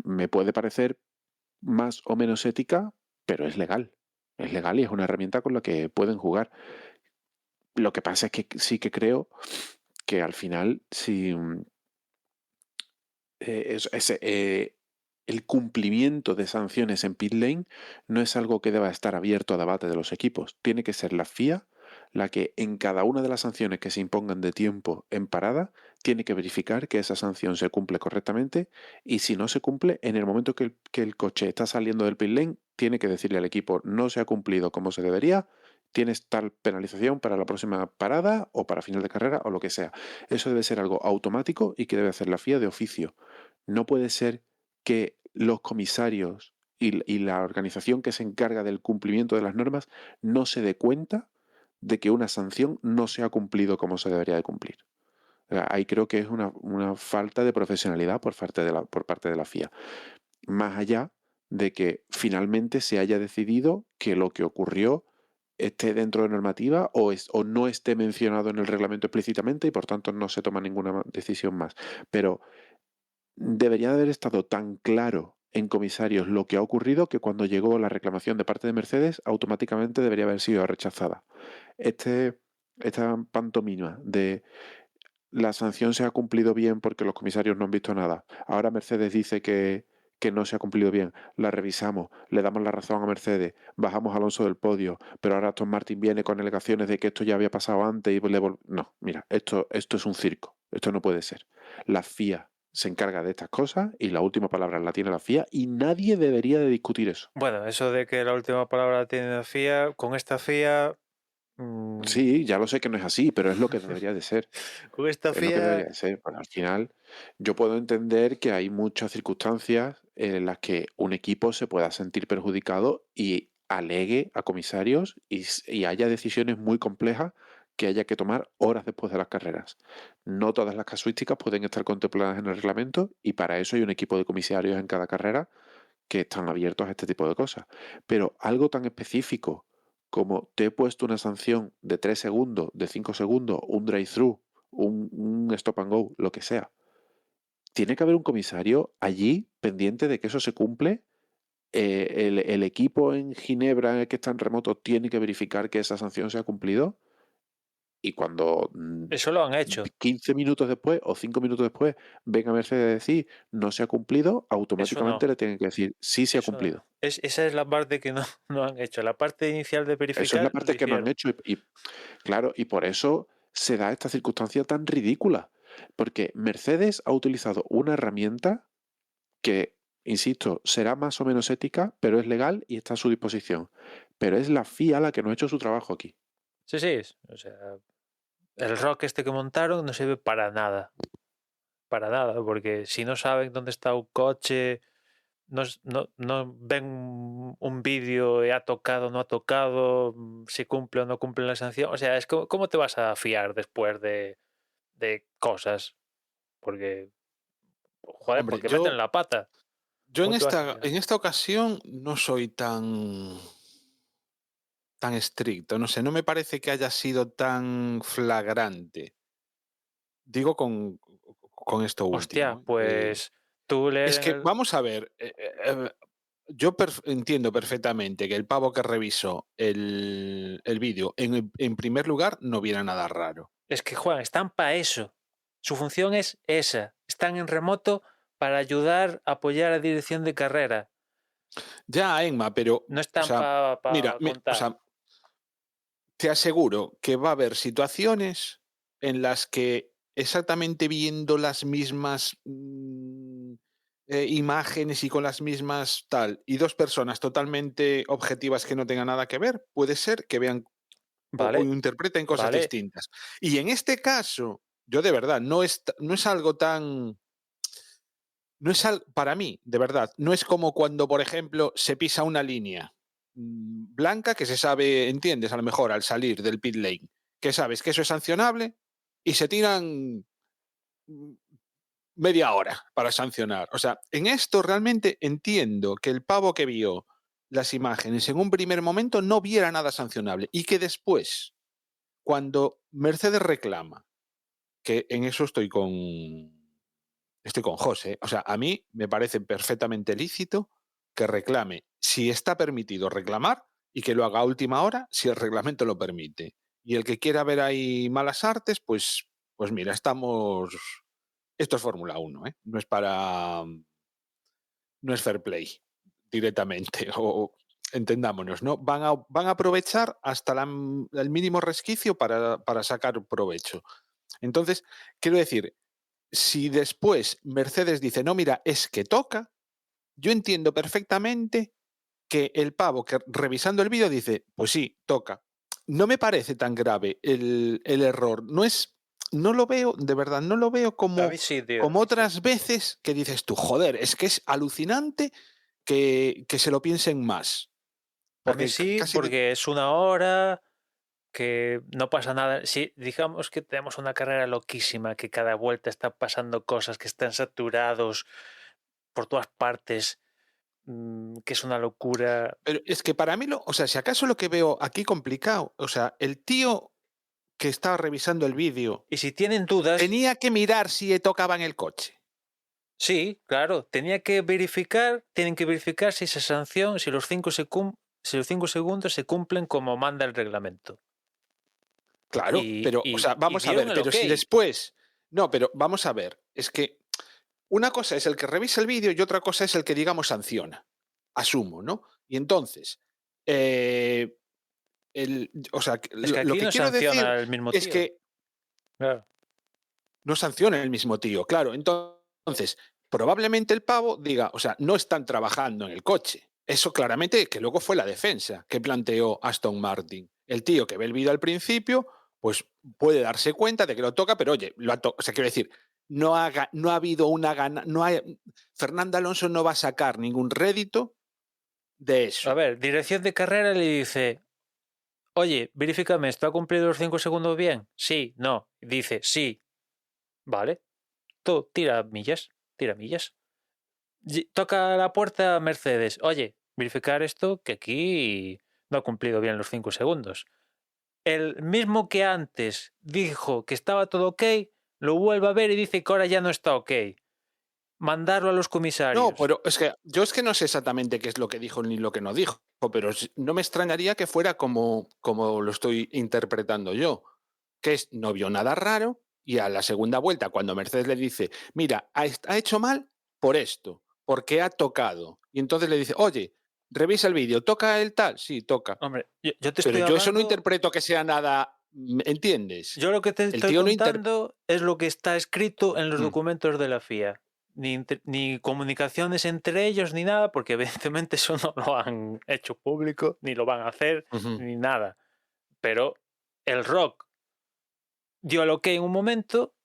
Me puede parecer más o menos ética, pero es legal y es una herramienta con la que pueden jugar. Lo que pasa es que sí que creo que al final, si el cumplimiento de sanciones en pit lane no es algo que deba estar abierto a debate de los equipos. Tiene que ser la FIA la que en cada una de las sanciones que se impongan de tiempo en parada tiene que verificar que esa sanción se cumple correctamente, y si no se cumple, en el momento que el coche está saliendo del pit lane, tiene que decirle al equipo: no se ha cumplido como se debería, tienes tal penalización para la próxima parada o para final de carrera o lo que sea. Eso debe ser algo automático y que debe hacer la FIA de oficio. No puede ser que los comisarios y la organización que se encarga del cumplimiento de las normas no se dé cuenta de que una sanción no se ha cumplido como se debería de cumplir. Ahí creo que es una falta de profesionalidad por parte de la FIA. Más allá de que finalmente se haya decidido que lo que ocurrió esté dentro de normativa o no esté mencionado en el reglamento explícitamente y por tanto no se toma ninguna decisión más. Pero debería de haber estado tan claro en comisarios lo que ha ocurrido que cuando llegó la reclamación de parte de Mercedes automáticamente debería haber sido rechazada. Esta pantomima de la sanción se ha cumplido bien porque los comisarios no han visto nada. Ahora Mercedes dice que que no se ha cumplido bien, la revisamos, le damos la razón a Mercedes, bajamos a Alonso del podio, pero ahora Aston Martin viene con alegaciones de que esto ya había pasado antes y no, mira, esto es un circo, esto no puede ser. La FIA se encarga de estas cosas y la última palabra la tiene la FIA y nadie debería de discutir eso. Bueno, eso de que la última palabra la tiene la FIA, con esta FIA... Sí, ya lo sé que no es así, pero es lo que debería de ser. Con esta Es lo que FIA... debería de ser. Pues al final, yo puedo entender que hay muchas circunstancias en las que un equipo se pueda sentir perjudicado y alegue a comisarios y haya decisiones muy complejas que haya que tomar horas después de las carreras. No todas las casuísticas pueden estar contempladas en el reglamento y para eso hay un equipo de comisarios en cada carrera que están abiertos a este tipo de cosas. Pero algo tan específico como te he puesto una sanción de 3 segundos, de 5 segundos, un drive-thru, un stop and go, lo que sea. Tiene que haber un comisario allí pendiente de que eso se cumple. El equipo en Ginebra que está en remoto tiene que verificar que esa sanción se ha cumplido. Y cuando Eso lo han hecho. 15 minutos después o 5 minutos después venga Mercedes a decir no se ha cumplido, automáticamente no. le tienen que decir sí se ha Eso no. cumplido. Esa es la parte que no han hecho. La parte inicial de verificar. Eso es la parte lo que no han hicieron. hecho claro, y por eso se da esta circunstancia tan ridícula. Porque Mercedes ha utilizado una herramienta que, insisto, será más o menos ética, pero es legal y está a su disposición. Pero es la FIA la que no ha hecho su trabajo aquí. Sí. O sea, el rock este que montaron no sirve para nada. Para nada, porque si no saben dónde está un coche, no ven un vídeo y ha tocado o no ha tocado, si cumple o no cumple la sanción. O sea, es como, ¿cómo te vas a fiar después de cosas? Porque, joder, Hombre, porque meten la pata. yo en ¿Cómo te vas a fiar? en esta ocasión no soy tan estricto. No sé, no me parece que haya sido tan flagrante. Digo con esto Hostia, último. pues tú leer Es en que, el... vamos a ver, yo entiendo perfectamente que el pavo que revisó el vídeo, en primer lugar, no viera nada raro. Es que, Juan, están para eso. Su función es esa. Están en remoto para ayudar a apoyar a dirección de carrera. Ya, Emma, pero, No o están sea, para mira, contar. o sea, te aseguro que va a haber situaciones en las que exactamente viendo las mismas imágenes y con las mismas tal, y dos personas totalmente objetivas que no tengan nada que ver, puede ser que vean o Vale, interpreten cosas vale. distintas. Y en este caso, yo de verdad, no es algo tan... No es para mí, de verdad, no es como cuando, por ejemplo, se pisa una línea blanca que se sabe, entiendes, a lo mejor al salir del pit lane, que sabes que eso es sancionable y se tiran media hora para sancionar. O sea, en esto realmente entiendo que el pavo que vio las imágenes en un primer momento no viera nada sancionable y que después, cuando Mercedes reclama, que en eso estoy con José. O sea, a mí me parece perfectamente lícito que reclame si está permitido reclamar y que lo haga a última hora si el reglamento lo permite. Y el que quiera ver ahí malas artes, pues mira, estamos... Esto es Fórmula 1, ¿eh? No es para... No es fair play directamente. O entendámonos, ¿no? Van a aprovechar hasta el mínimo resquicio para sacar provecho. Entonces, quiero decir, si después Mercedes dice, no, mira, es que toca, yo entiendo perfectamente que el pavo que revisando el vídeo dice, pues sí, toca. No me parece tan grave el error. No lo veo, de verdad, no lo veo como, A mí sí, tío. como otras veces que dices tú, joder, es que es alucinante que se lo piensen más. A mí sí, porque es una hora, que no pasa nada. Si digamos que tenemos una carrera loquísima, que cada vuelta está pasando cosas, que están saturados por todas partes, que es una locura. Pero es que para mí, o sea, si acaso lo que veo aquí complicado, o sea, el tío que estaba revisando el vídeo Y si tienen dudas... tenía que mirar si tocaba en el coche. Sí, claro, tienen que verificar si esa sanción, si los 5 segundos se cumplen como manda el reglamento. Claro, pero, o sea, vamos a ver, pero si después... No, pero vamos a ver, es que una cosa es el que revisa el vídeo y otra cosa es el que, digamos, sanciona. Asumo, ¿no? Y entonces, o sea, Es que lo aquí que no quiero decir sanciona el mismo es tío. que Claro. no sanciona el mismo tío, claro. Entonces, probablemente el pavo diga, o sea, no están trabajando en el coche. Eso claramente, que luego fue la defensa que planteó Aston Martin. El tío que ve el vídeo al principio, pues puede darse cuenta de que lo toca, pero oye, o sea, quiero decir, no ha habido una gana, Fernando Alonso no va a sacar ningún rédito de eso. A ver, dirección de carrera le dice, oye, verifícame, ¿esto ha cumplido los 5 segundos bien? Sí, no. Dice, sí. Vale. Tú tira millas. Toca la puerta Mercedes. Oye, verificar esto que aquí no ha cumplido bien los 5 segundos. El mismo que antes dijo que estaba todo ok, lo vuelve a ver y dice que ahora ya no está ok. Mandarlo a los comisarios. No, pero es que yo no sé exactamente qué es lo que dijo ni lo que no dijo, pero no me extrañaría que fuera como lo estoy interpretando yo, que es no vio nada raro y a la segunda vuelta, cuando Mercedes le dice, mira, ha hecho mal por esto, porque ha tocado. Y entonces le dice, oye, revisa el vídeo, ¿toca el tal? Sí, toca. Hombre, yo te Pero estoy yo eso no hablando... interpreto que sea nada, ¿entiendes? Yo lo que te El estoy tío no contando es lo que está escrito en los Mm. documentos de la FIA. Ni comunicaciones entre ellos ni nada, porque evidentemente eso no lo han hecho público, ni lo van a hacer, Ujú. ni nada. Pero el Rock dio el ok en un momento,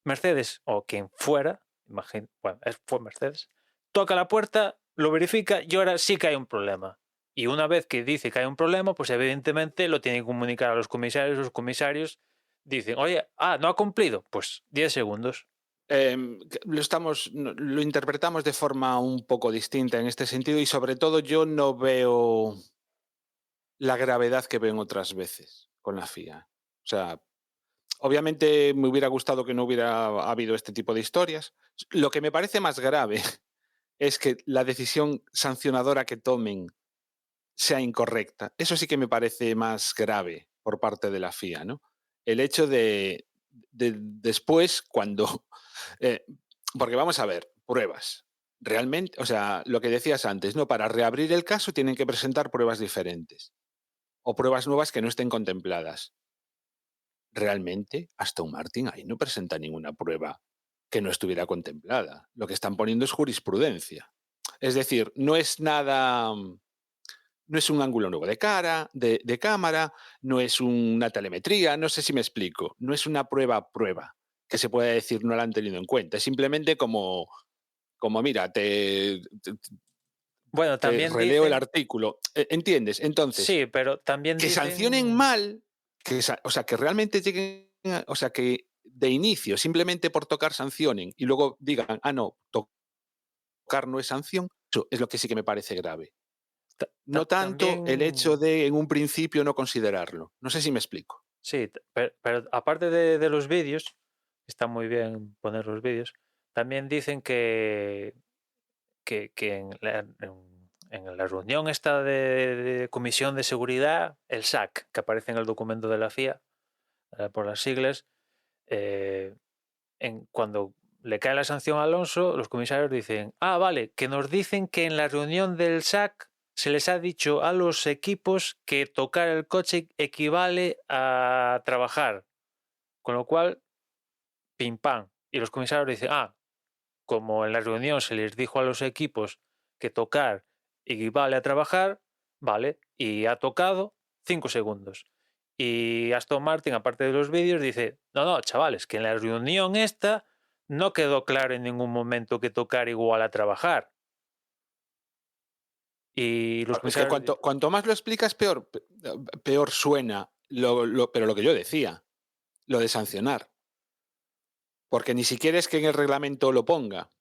Mercedes, o quien fuera, imagino, bueno, fue Mercedes, toca la puerta, lo verifica y ahora sí que hay un problema. Y una vez que dice que hay un problema, pues evidentemente lo tiene que comunicar a los comisarios dicen, oye, no ha cumplido, pues 10 segundos. Lo interpretamos de forma un poco distinta en este sentido y sobre todo yo no veo la gravedad que veo en otras veces con la FIA. O sea, obviamente me hubiera gustado que no hubiera habido este tipo de historias. Lo que me parece más grave es que la decisión sancionadora que tomen sea incorrecta. Eso sí que me parece más grave por parte de la FIA, ¿no? El hecho de después, cuando... porque vamos a ver, pruebas. Realmente, o sea, lo que decías antes, ¿no? Para reabrir el caso tienen que presentar pruebas diferentes o pruebas nuevas que no estén contempladas. Realmente, Aston Martin ahí no presenta ninguna prueba que no estuviera contemplada. Lo que están poniendo es jurisprudencia. Es decir, no es nada... No es un ángulo nuevo de cámara, no es una telemetría, no sé si me explico. No es una prueba que se puede decir no la han tenido en cuenta. Es simplemente como mira, Bueno, te también releo el dicen... artículo. ¿Entiendes? Entonces, Sí, pero también que dicen... sancionen mal, o sea, que realmente lleguen, o sea, que de inicio, simplemente por tocar sancionen y luego digan, no, tocar no es sanción, eso es lo que sí que me parece grave. No tanto el hecho también... de en un principio no considerarlo. No sé si me explico. Sí, pero aparte de los vídeos, está muy bien poner los vídeos, también dicen que en la reunión esta de Comisión de Seguridad, el SAC, que aparece en el documento de la FIA, por las siglas, cuando le cae la sanción a Alonso, los comisarios dicen, vale, que nos dicen que en la reunión del SAC se les ha dicho a los equipos que tocar el coche equivale a trabajar, con lo cual, pim pam, y los comisarios dicen, como en la reunión se les dijo a los equipos que tocar equivale a trabajar, vale, y ha tocado 5 segundos. Y Aston Martin, aparte de los vídeos, dice, no, chavales, que en la reunión esta no quedó claro en ningún momento que tocar igual a trabajar. Y los Es que comisarios... cuanto más lo explicas, peor suena. Pero lo que yo decía, lo de sancionar. Porque ni siquiera es que en el reglamento lo ponga,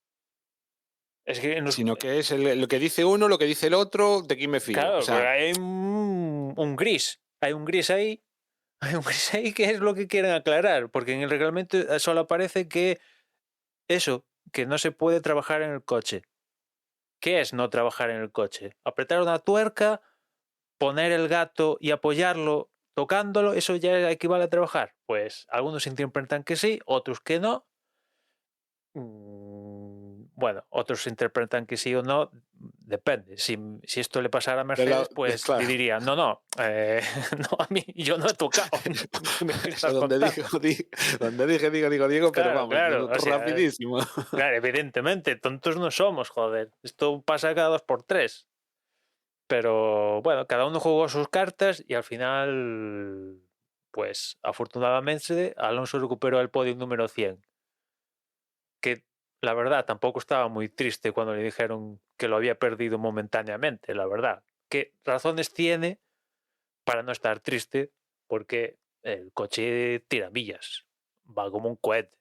Es que sino que es lo que dice uno, lo que dice el otro, de quién me fío. claro, O porque sea, hay un gris. Hay un gris ahí. Hay un gris ahí que es lo que quieren aclarar. Porque en el reglamento solo aparece que eso, que no se puede trabajar en el coche. ¿Qué es no trabajar en el coche? Apretar una tuerca, poner el gato y apoyarlo tocándolo, ¿eso ya equivale a trabajar? Pues algunos interpretan que sí, otros que no. bueno, otros interpretan que sí o no, depende. Si esto le pasara a Mercedes, pues claro. diría, no, no, no, a mí yo no he tocado. ¿Qué me vienes a Donde contar? dije, digo, pero Claro, vamos, claro, o sea, rapidísimo. claro, evidentemente, tontos no somos, joder. Esto pasa cada 2 por 3. Pero bueno, cada uno jugó sus cartas y al final, pues afortunadamente, Alonso recuperó el podio número 100. Que la verdad tampoco estaba muy triste cuando le dijeron que lo había perdido momentáneamente, la verdad. ¿Qué razones tiene para no estar triste? Porque el coche tira millas, va como un cohete.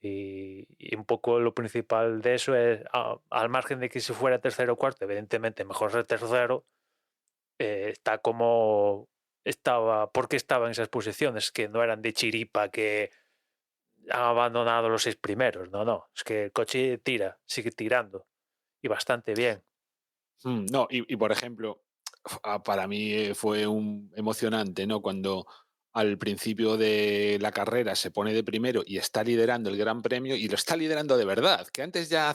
Y un poco lo principal de eso es, al margen de que si fuera tercero o cuarto, evidentemente mejor ser tercero, está como estaba, porque estaba en esas posiciones, que no eran de chiripa, que han abandonado los 6 primeros, no, es que el coche tira, sigue tirando, y bastante bien. No, y por ejemplo, para mí fue emocionante, ¿no? Cuando al principio de la carrera se pone de primero y está liderando el Gran Premio y lo está liderando de verdad, que antes ya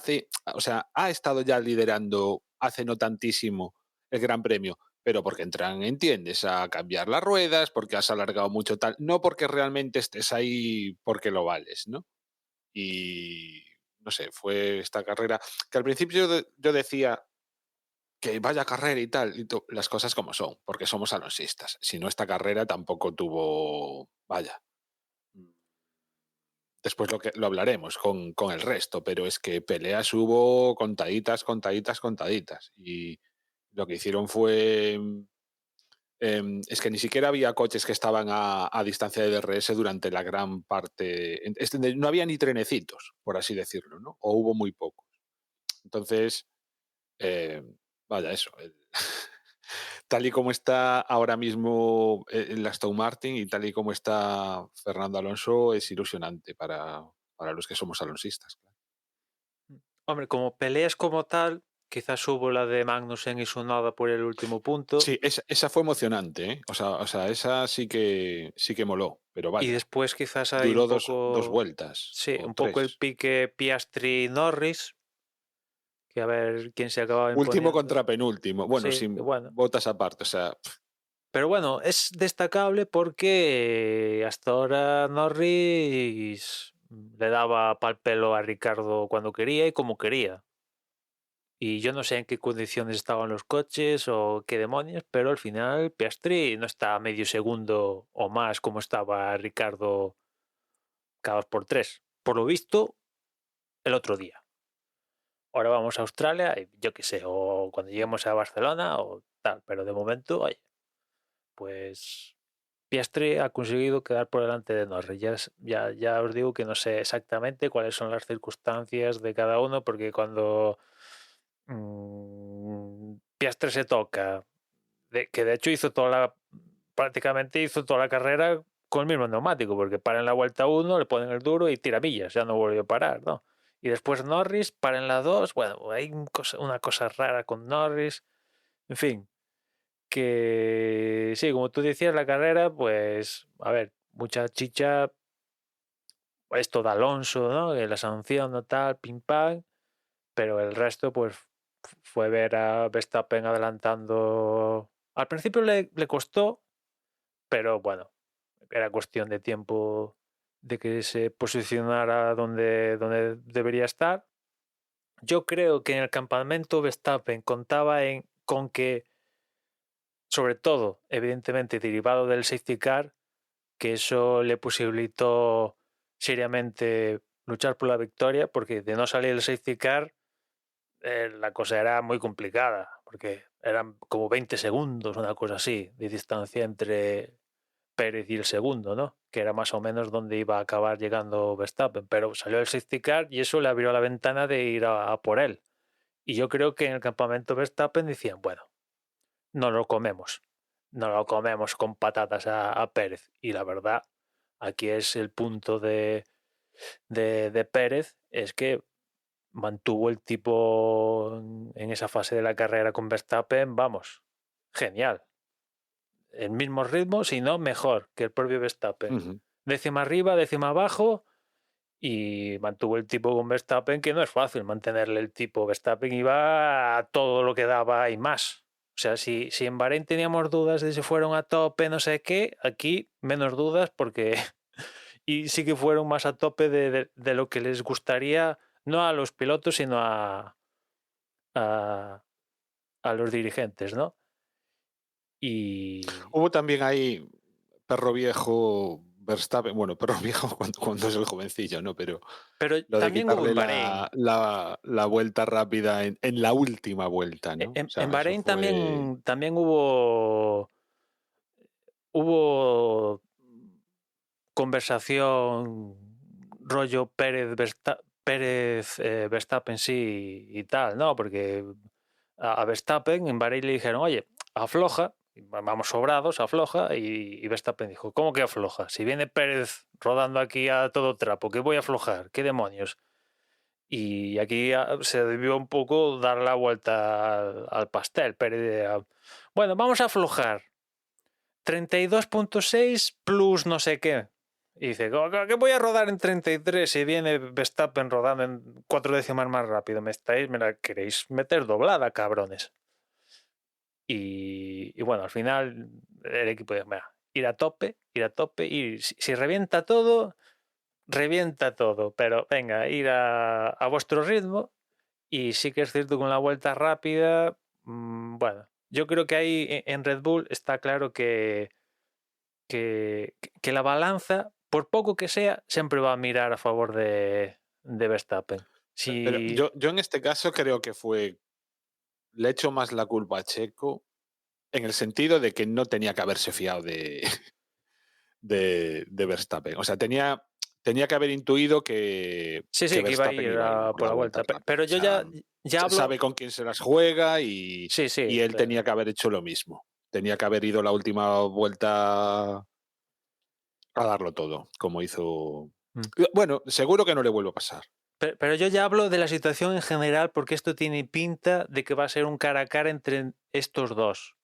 o sea, ha estado ya liderando hace no tantísimo el Gran Premio, pero porque entran, entiendes, a cambiar las ruedas, porque has alargado mucho tal, no porque realmente estés ahí porque lo vales, ¿no? Y no sé, fue esta carrera que al principio yo decía que vaya carrera y tal, las cosas como son, porque somos alonsistas. Si no, esta carrera tampoco tuvo, vaya. Después lo hablaremos con el resto, pero es que peleas hubo contaditas. Y lo que hicieron fue. Es que ni siquiera había coches que estaban a distancia de DRS durante la gran parte. No había ni trenecitos, por así decirlo, ¿no? O hubo muy pocos. Entonces, vaya, eso. Tal y como está ahora mismo el Aston Martin y tal y como está Fernando Alonso, es ilusionante para los que somos alonsistas. Claro. Hombre, como peleas como tal, quizás hubo la de Magnussen y Tsunoda por el último punto, Sí, esa fue emocionante, ¿eh? O sea, esa sí que moló, pero y vaya, después quizás hay un duró dos poco, vueltas sí, o un poco el 3. pique Piastri-Norris, que a ver quién se acababa Último imponiendo. contra penúltimo, bueno, Sí, sin bueno. botas aparte, o sea, Pero bueno, es destacable porque hasta ahora Norris le daba pal pelo a Ricardo cuando quería y como quería. Y yo no sé en qué condiciones estaban los coches o qué demonios, pero al final Piastri no está a medio segundo o más como estaba Ricardo cada 2 por 3. Por lo visto, el otro día. Ahora vamos a Australia, y yo qué sé, o cuando lleguemos a Barcelona o tal, pero de momento, oye, pues Piastri ha conseguido quedar por delante de Norris. Ya os digo que no sé exactamente cuáles son las circunstancias de cada uno, porque cuando Piastri se toca, que de hecho prácticamente hizo toda la carrera con el mismo neumático, porque para en la vuelta 1, le ponen el duro y tira millas, ya no volvió a parar, ¿no? Y después Norris para en la 2, bueno, hay una cosa rara con Norris, en fin, que sí, como tú decías, la carrera, pues, a ver, mucha chicha, esto de Alonso, ¿no? Que la sanción o tal, pim pam, pero el resto, pues, fue ver a Verstappen adelantando. Al principio le costó, pero bueno, era cuestión de tiempo de que se posicionara donde debería estar. Yo creo que en el campamento Verstappen contaba con que, sobre todo, evidentemente derivado del safety car, que eso le posibilitó seriamente luchar por la victoria, porque de no salir el safety car, la cosa era muy complicada, porque eran como 20 segundos, una cosa así, de distancia entre Pérez y el segundo, ¿no? Que era más o menos donde iba a acabar llegando Verstappen, pero salió el safety car y eso le abrió la ventana de ir a por él. Y yo creo que en el campamento Verstappen decían, bueno, no lo comemos con patatas a Pérez. Y la verdad, aquí es el punto de Pérez, es que mantuvo el tipo en esa fase de la carrera con Verstappen, vamos, genial. El mismo ritmo, si no mejor que el propio Verstappen. uh-huh. Décima arriba, décima abajo, y mantuvo el tipo con Verstappen, que no es fácil mantenerle el tipo. Verstappen iba a todo lo que daba y más. O sea, si en Bahrein teníamos dudas de si fueron a tope, no sé qué, aquí menos dudas porque y sí que fueron más a tope de lo que les gustaría, no a los pilotos, sino a los dirigentes, ¿no? Y Hubo también ahí perro viejo Verstappen, bueno, perro viejo cuando es el jovencillo, ¿no? Pero pero lo de también hubo quitarle en Bahrein. la vuelta rápida en la última vuelta, ¿no? O En sea, eso Bahrein fue... también hubo conversación rollo Pérez Verstappen sí y tal, ¿no? Porque a Verstappen en Bahrein le dijeron, oye, afloja, vamos sobrados, afloja, y Verstappen dijo, ¿cómo que afloja? Si viene Pérez rodando aquí a todo trapo, ¿qué voy a aflojar? ¿Qué demonios? Y aquí se debió un poco dar la vuelta al pastel. Pérez, bueno, vamos a aflojar. 32.6 plus no sé qué. Y dice, ¿qué voy a rodar en 33 si viene Verstappen rodando en 4 décimas más rápido? Me la queréis meter doblada, cabrones. Y bueno, al final el equipo dice, ir a tope, y si revienta todo, pero venga, ir a vuestro ritmo. Y sí que es cierto, con la vuelta rápida, bueno, yo creo que ahí en Red Bull está claro que la balanza, por poco que sea, siempre va a mirar a favor de Verstappen. Pero Si, yo en este caso creo que le echo más la culpa a Checo en el sentido de que no tenía que haberse fiado de Verstappen. O sea, tenía que haber intuido sí, que sí, que iba a Verstappen ir iba a ir por por la la vuelta vuelta. rápida. Pero O yo sea, ya hablo. sabe con quién se las juega Sí, y sí. él tenía que haber hecho lo mismo. Tenía que haber ido la última vuelta a darlo todo, como hizo. Mm. Bueno, seguro que no le vuelve a pasar. Pero yo ya hablo de la situación en general porque esto tiene pinta de que va a ser un cara a cara entre estos dos.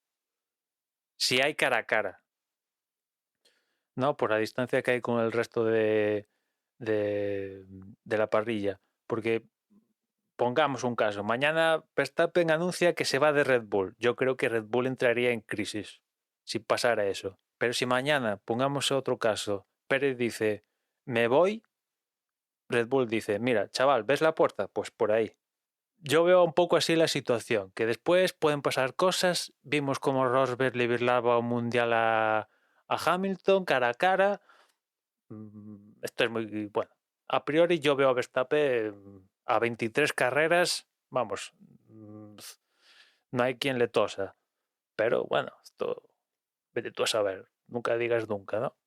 Si hay cara a cara, ¿no? Por la distancia que hay con el resto de la parrilla. Porque pongamos un caso, mañana Verstappen anuncia que se va de Red Bull. Yo creo que Red Bull entraría en crisis si pasara eso. Pero si mañana, pongamos otro caso, Pérez dice, me voy, Red Bull dice, mira, chaval, ¿ves la puerta? Pues por ahí. Yo veo un poco así la situación, que después pueden pasar cosas. Vimos como Rosberg le virlaba un mundial a Hamilton cara a cara. Esto es muy bueno. A priori yo veo a Verstappen a 23 carreras, vamos, no hay quien le tosa. Pero bueno, esto vete tú a saber, nunca digas nunca, ¿no?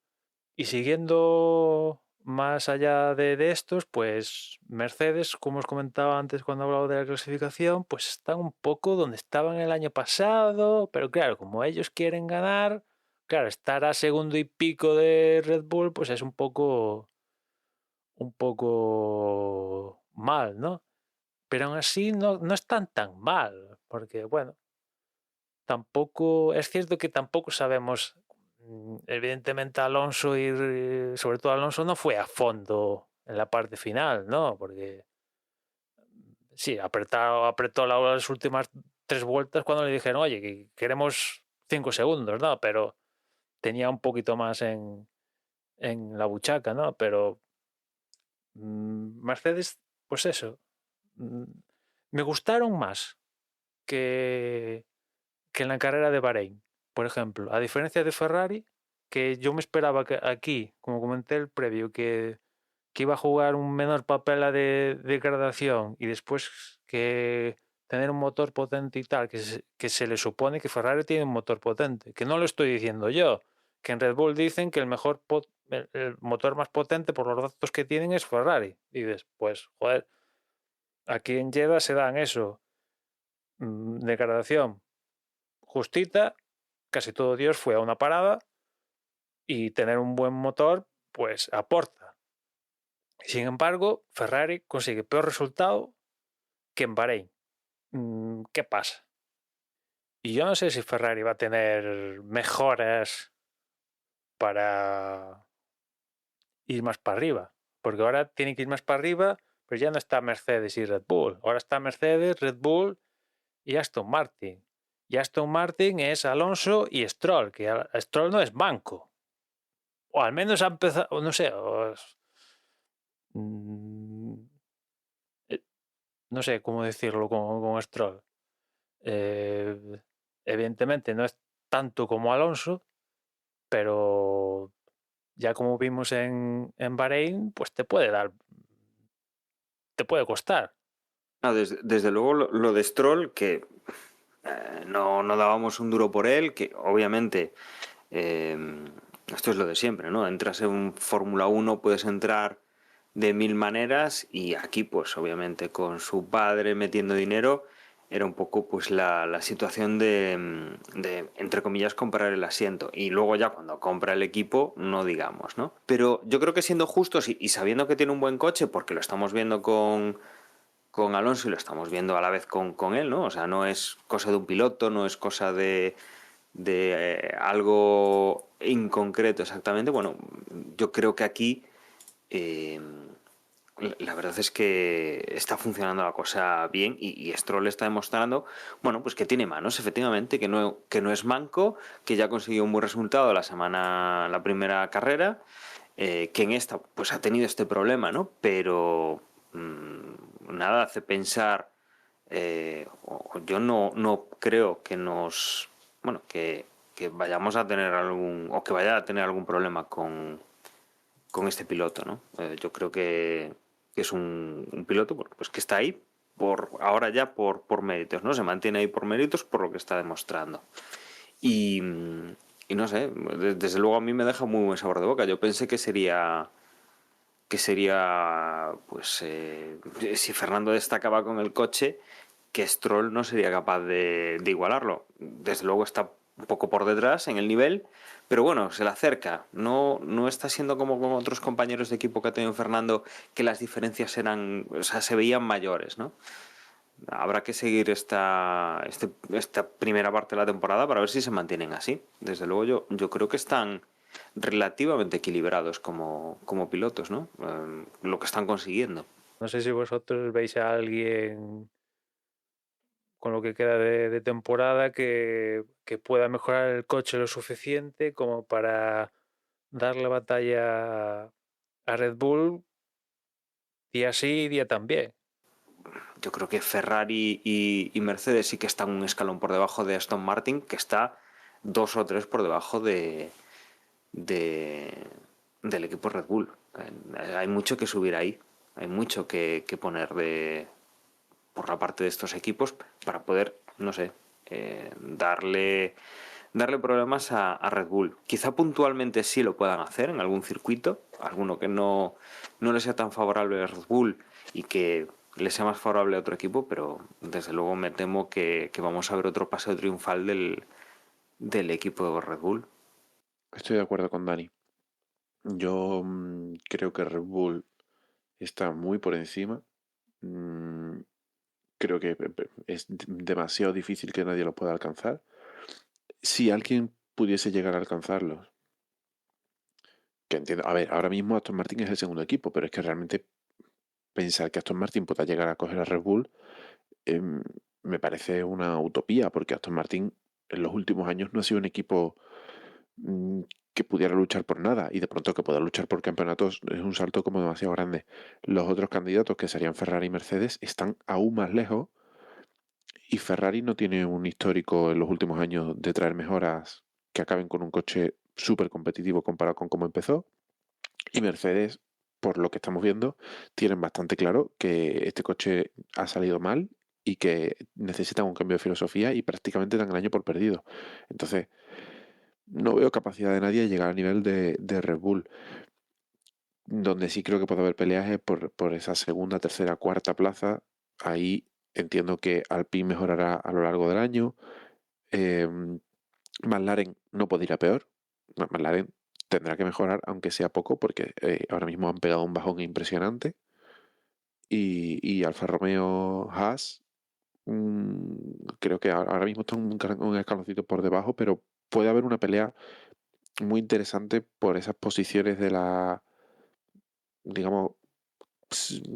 Y siguiendo más allá de estos, pues Mercedes, como os comentaba antes cuando hablaba de la clasificación, pues están un poco donde estaban el año pasado, pero claro, como ellos quieren ganar, claro, estar a segundo y pico de Red Bull, pues es un poco mal, ¿no? Pero aún así no están tan mal, porque bueno, tampoco, es cierto que tampoco sabemos, evidentemente Alonso y sobre todo Alonso no fue a fondo en la parte final, ¿no? Porque sí, apretó las últimas 3 vueltas cuando le dijeron, oye, que queremos 5 segundos, ¿no? Pero tenía un poquito más en la buchaca, ¿no? Pero Mercedes, pues eso, me gustaron más que en la carrera de Bahrein, por ejemplo. A diferencia de Ferrari, que yo me esperaba que aquí, como comenté el previo, que iba a jugar un menor papel a de degradación y después que tener un motor potente y tal, que se le supone que Ferrari tiene un motor potente, que no lo estoy diciendo yo, que en Red Bull dicen que el motor más potente por los datos que tienen es Ferrari. Y dices, pues, joder, aquí en Jeddah se dan eso, degradación justita, casi todo Dios fue a una parada y tener un buen motor, pues aporta. Sin embargo, Ferrari consigue peor resultado que en Bahrein. ¿Qué pasa? Y yo no sé si Ferrari va a tener mejoras para ir más para arriba, porque ahora tiene que ir más para arriba, pero ya no está Mercedes y Red Bull. Ahora está Mercedes, Red Bull y Aston Martin. Y Aston Martin es Alonso y Stroll, que Stroll no es manco. O al menos ha empezado, no sé, no sé cómo decirlo con Stroll. Evidentemente no es tanto como Alonso, pero ya como vimos en Bahrein, pues te puede costar. No, desde luego lo de Stroll, que no dábamos un duro por él, que obviamente esto es lo de siempre, ¿no? Entras en Fórmula 1, puedes entrar de 1000 maneras y aquí pues obviamente con su padre metiendo dinero era un poco pues la situación de entre comillas comprar el asiento y luego ya cuando compra el equipo no digamos, ¿no? Pero yo creo que siendo justos y sabiendo que tiene un buen coche porque lo estamos viendo con Alonso y lo estamos viendo a la vez con él, ¿no? O sea, no es cosa de un piloto, no es cosa de algo inconcreto exactamente. Bueno, yo creo que aquí la verdad es que está funcionando la cosa bien y Stroll está demostrando, bueno, pues que tiene manos, efectivamente, que no es manco, que ya consiguió un buen resultado la primera carrera, que en esta pues ha tenido este problema, ¿no? Pero nada hace pensar, yo no creo que bueno, que vayamos a tener o que vaya a tener algún problema con este piloto, ¿no? Yo creo que es un piloto pues que está ahí ahora ya por méritos, ¿no? Se mantiene ahí por méritos por lo que está demostrando. Y no sé, desde luego a mí me deja muy buen sabor de boca. Yo pensé que sería pues si Fernando destacaba con el coche, que Stroll no sería capaz de igualarlo. Desde luego está un poco por detrás en el nivel, pero bueno, se le acerca. No está siendo como con otros compañeros de equipo que ha tenido Fernando, que las diferencias se veían mayores, ¿no? Habrá que seguir esta primera parte de la temporada para ver si se mantienen así. Desde luego yo creo que están relativamente equilibrados como pilotos, ¿no? Lo que están consiguiendo. No sé si vosotros veis a alguien con lo que queda de temporada que pueda mejorar el coche lo suficiente como para darle batalla a Red Bull día sí, día también. Yo creo que Ferrari y Mercedes sí que están un escalón por debajo de Aston Martin, que está 2 o 3 por debajo del equipo Red Bull. Hay mucho que subir ahí, hay mucho que poner por la parte de estos equipos para poder, no sé, darle problemas a Red Bull. Quizá puntualmente sí lo puedan hacer en algún circuito, alguno que no le sea tan favorable a Red Bull y que le sea más favorable a otro equipo, pero desde luego me temo que vamos a ver otro paseo triunfal del equipo de Red Bull. Estoy de acuerdo con Dani. Yo creo que Red Bull está muy por encima. Creo que es demasiado difícil que nadie lo pueda alcanzar. Si alguien pudiese llegar a alcanzarlos, que entiendo, a ver, ahora mismo Aston Martin es el segundo equipo, pero es que realmente pensar que Aston Martin pueda llegar a coger a Red Bull me parece una utopía, porque Aston Martin en los últimos años no ha sido un equipo que pudiera luchar por nada, y de pronto que pueda luchar por campeonatos es un salto como demasiado grande. Los otros candidatos, que serían Ferrari y Mercedes, están aún más lejos, y Ferrari no tiene un histórico en los últimos años de traer mejoras que acaben con un coche súper competitivo comparado con cómo empezó, y Mercedes, por lo que estamos viendo, tienen bastante claro que este coche ha salido mal y que necesitan un cambio de filosofía y prácticamente dan el año por perdido. Entonces, no veo capacidad de nadie de llegar al nivel de Red Bull. Donde sí creo que puede haber peleas es por esa segunda, tercera, cuarta plaza. Ahí entiendo que Alpine mejorará a lo largo del año. McLaren no puede ir a peor. McLaren tendrá que mejorar, aunque sea poco, porque ahora mismo han pegado un bajón impresionante. Y Alfa Romeo Haas, creo que ahora mismo están un escaloncito por debajo, pero puede haber una pelea muy interesante por esas posiciones digamos,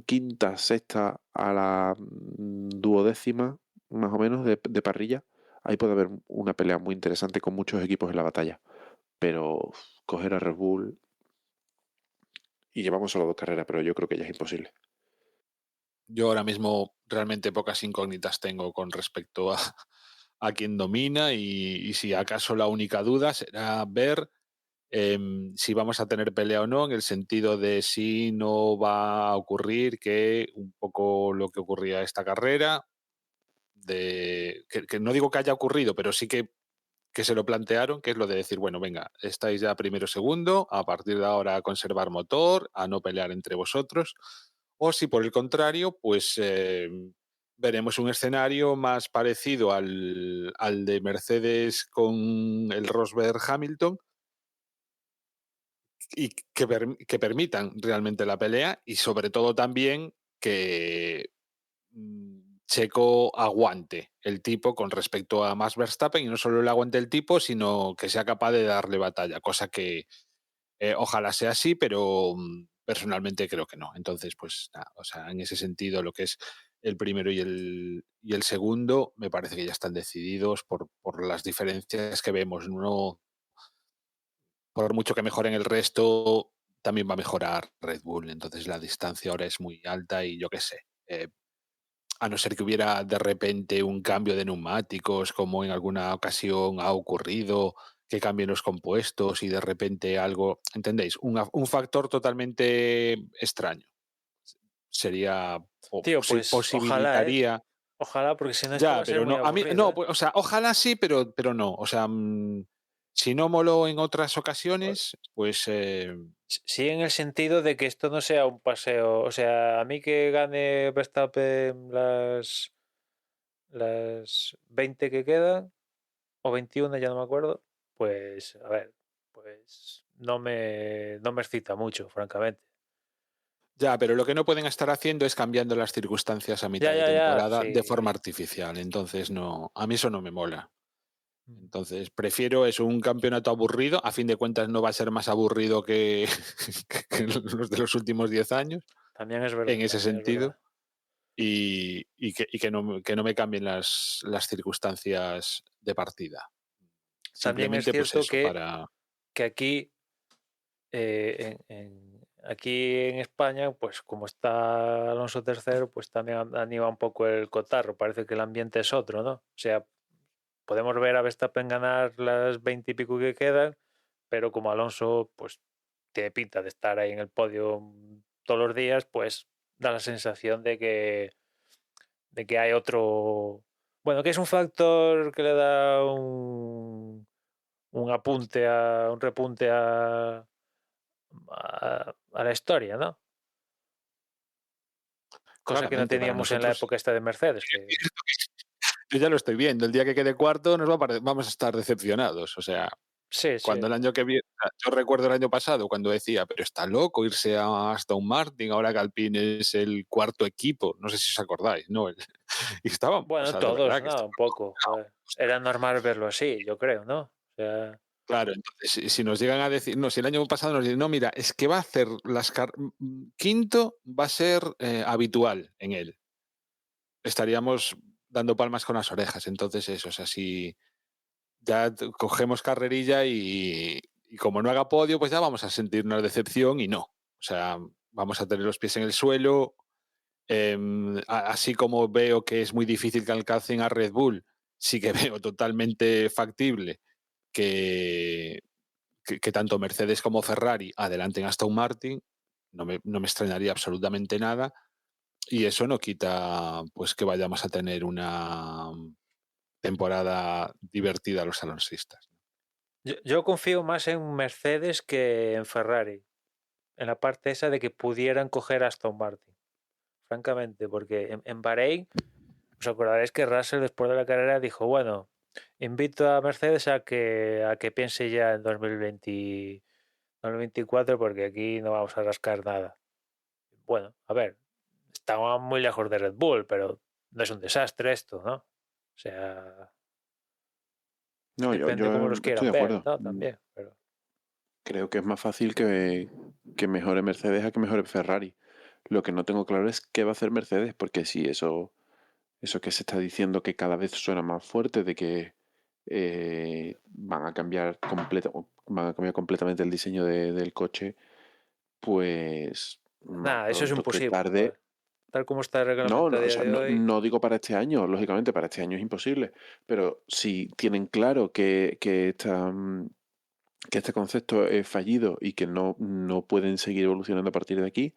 quinta, sexta a la duodécima, más o menos, de parrilla, ahí puede haber una pelea muy interesante con muchos equipos en la batalla. Pero coger a Red Bull, y llevamos solo 2 carreras, pero yo creo que ya es imposible. Yo ahora mismo realmente pocas incógnitas tengo con respecto a quién domina y si acaso la única duda será ver si vamos a tener pelea o no, en el sentido de si no va a ocurrir que un poco lo que ocurría esta carrera, que no digo que haya ocurrido, pero sí que se lo plantearon, que es lo de decir, bueno, venga, estáis ya primero o segundo, a partir de ahora a conservar motor, a no pelear entre vosotros, o si por el contrario, pues veremos un escenario más parecido al de Mercedes con el Rosberg Hamilton, y que permitan realmente la pelea y sobre todo también que Checo aguante el tipo con respecto a Max Verstappen, y no solo le aguante el tipo, sino que sea capaz de darle batalla, cosa que ojalá sea así, pero personalmente creo que no. Entonces, pues nada, o sea, en ese sentido, lo que es el primero y el segundo, me parece que ya están decididos por las diferencias que vemos. No, por mucho que mejoren el resto, también va a mejorar Red Bull. Entonces la distancia ahora es muy alta y yo qué sé. A no ser que hubiera de repente un cambio de neumáticos, como en alguna ocasión ha ocurrido, que cambien los compuestos y de repente algo, ¿entendéis? Un factor totalmente extraño. Sería, Tío, pues ojalá, posibilitaría. ojalá, porque si no esto va Ya, a ser pero muy no, a mí, aburrido, no, ¿eh? pues, o sea, ojalá sí, pero no. O sea, si no moló en otras ocasiones, pues Sí, en el sentido de que esto no sea un paseo. O sea, a mí que gane Verstappen las 20 que quedan, o 21, ya no me acuerdo, pues, a ver, pues no me excita mucho, francamente. ya, pero lo que no pueden estar haciendo es cambiando las circunstancias a mitad Ya, de ya, ya, temporada de forma sí. artificial. Entonces, no, a mí eso no me mola. Entonces, prefiero es un campeonato aburrido. A fin de cuentas, no va a ser más aburrido que, que los de los últimos 10 años, También es verdad, en ese también es sentido. verdad. Que no me cambien las circunstancias de partida. También es Simplemente, pues cierto eso, para. que aquí, aquí en España, pues como está Alonso tercero, pues también anima un poco el cotarro. Parece que el ambiente es otro, ¿no? O sea, podemos ver a Verstappen ganar las 20 y pico que quedan, pero como Alonso, pues tiene pinta de estar ahí en el podio todos los días, pues da la sensación de que hay otro. Bueno, que es un factor que le da un repunte a la historia, ¿no? Cosa que no Claramente, para teníamos en la nosotros, época esta de Mercedes, que yo ya lo estoy viendo. El día que quede cuarto vamos a estar decepcionados. O sea, sí, sí. cuando el año que viene, yo recuerdo el año pasado cuando decía, pero está loco irse a Aston Martin, ahora que Alpine es el cuarto equipo, no sé si os acordáis, ¿no? Y estábamos, o Bueno, sea, de todos, verdad que ¿no? Un poco, joder. Era normal verlo así, yo creo, ¿no? O sea, claro, entonces si nos llegan a decir, no, si el año pasado nos dicen, no, mira, es que va a hacer quinto va a ser habitual en él, estaríamos dando palmas con las orejas. Entonces eso, o sea, si ya cogemos carrerilla y como no haga podio, pues ya vamos a sentir una decepción y no. O sea, vamos a tener los pies en el suelo. Así como veo que es muy difícil que alcancen a Red Bull, sí que veo totalmente factible que, que tanto Mercedes como Ferrari adelanten hasta un Martin. No me extrañaría absolutamente nada. Y eso no quita pues que vayamos a tener una temporada divertida a los alonsistas. yo confío más en Mercedes que en Ferrari, en la parte esa de que pudieran coger a Aston Martin, francamente, porque en Bahrein, os acordaréis que Russell después de la carrera dijo, bueno, invito a Mercedes a que piense ya en 2024 porque aquí no vamos a rascar nada. Bueno, a ver, estamos muy lejos de Red Bull, pero no es un desastre esto, ¿no? O sea, No, depende cómo yo los estoy de quieran ver, acuerdo. ¿no? También, pero Creo que es más fácil que mejore Mercedes a que mejore Ferrari. Lo que no tengo claro es qué va a hacer Mercedes, porque si eso que se está diciendo que cada vez suena más fuerte, de que van a cambiar completamente el diseño del coche, pues más Nada, eso es pronto que imposible, tarde. joder. Tal como está el No, reglamento a o día sea, de no, hoy. no digo para este año, lógicamente para este año es imposible, pero si tienen claro que este concepto es fallido y que no pueden seguir evolucionando a partir de aquí,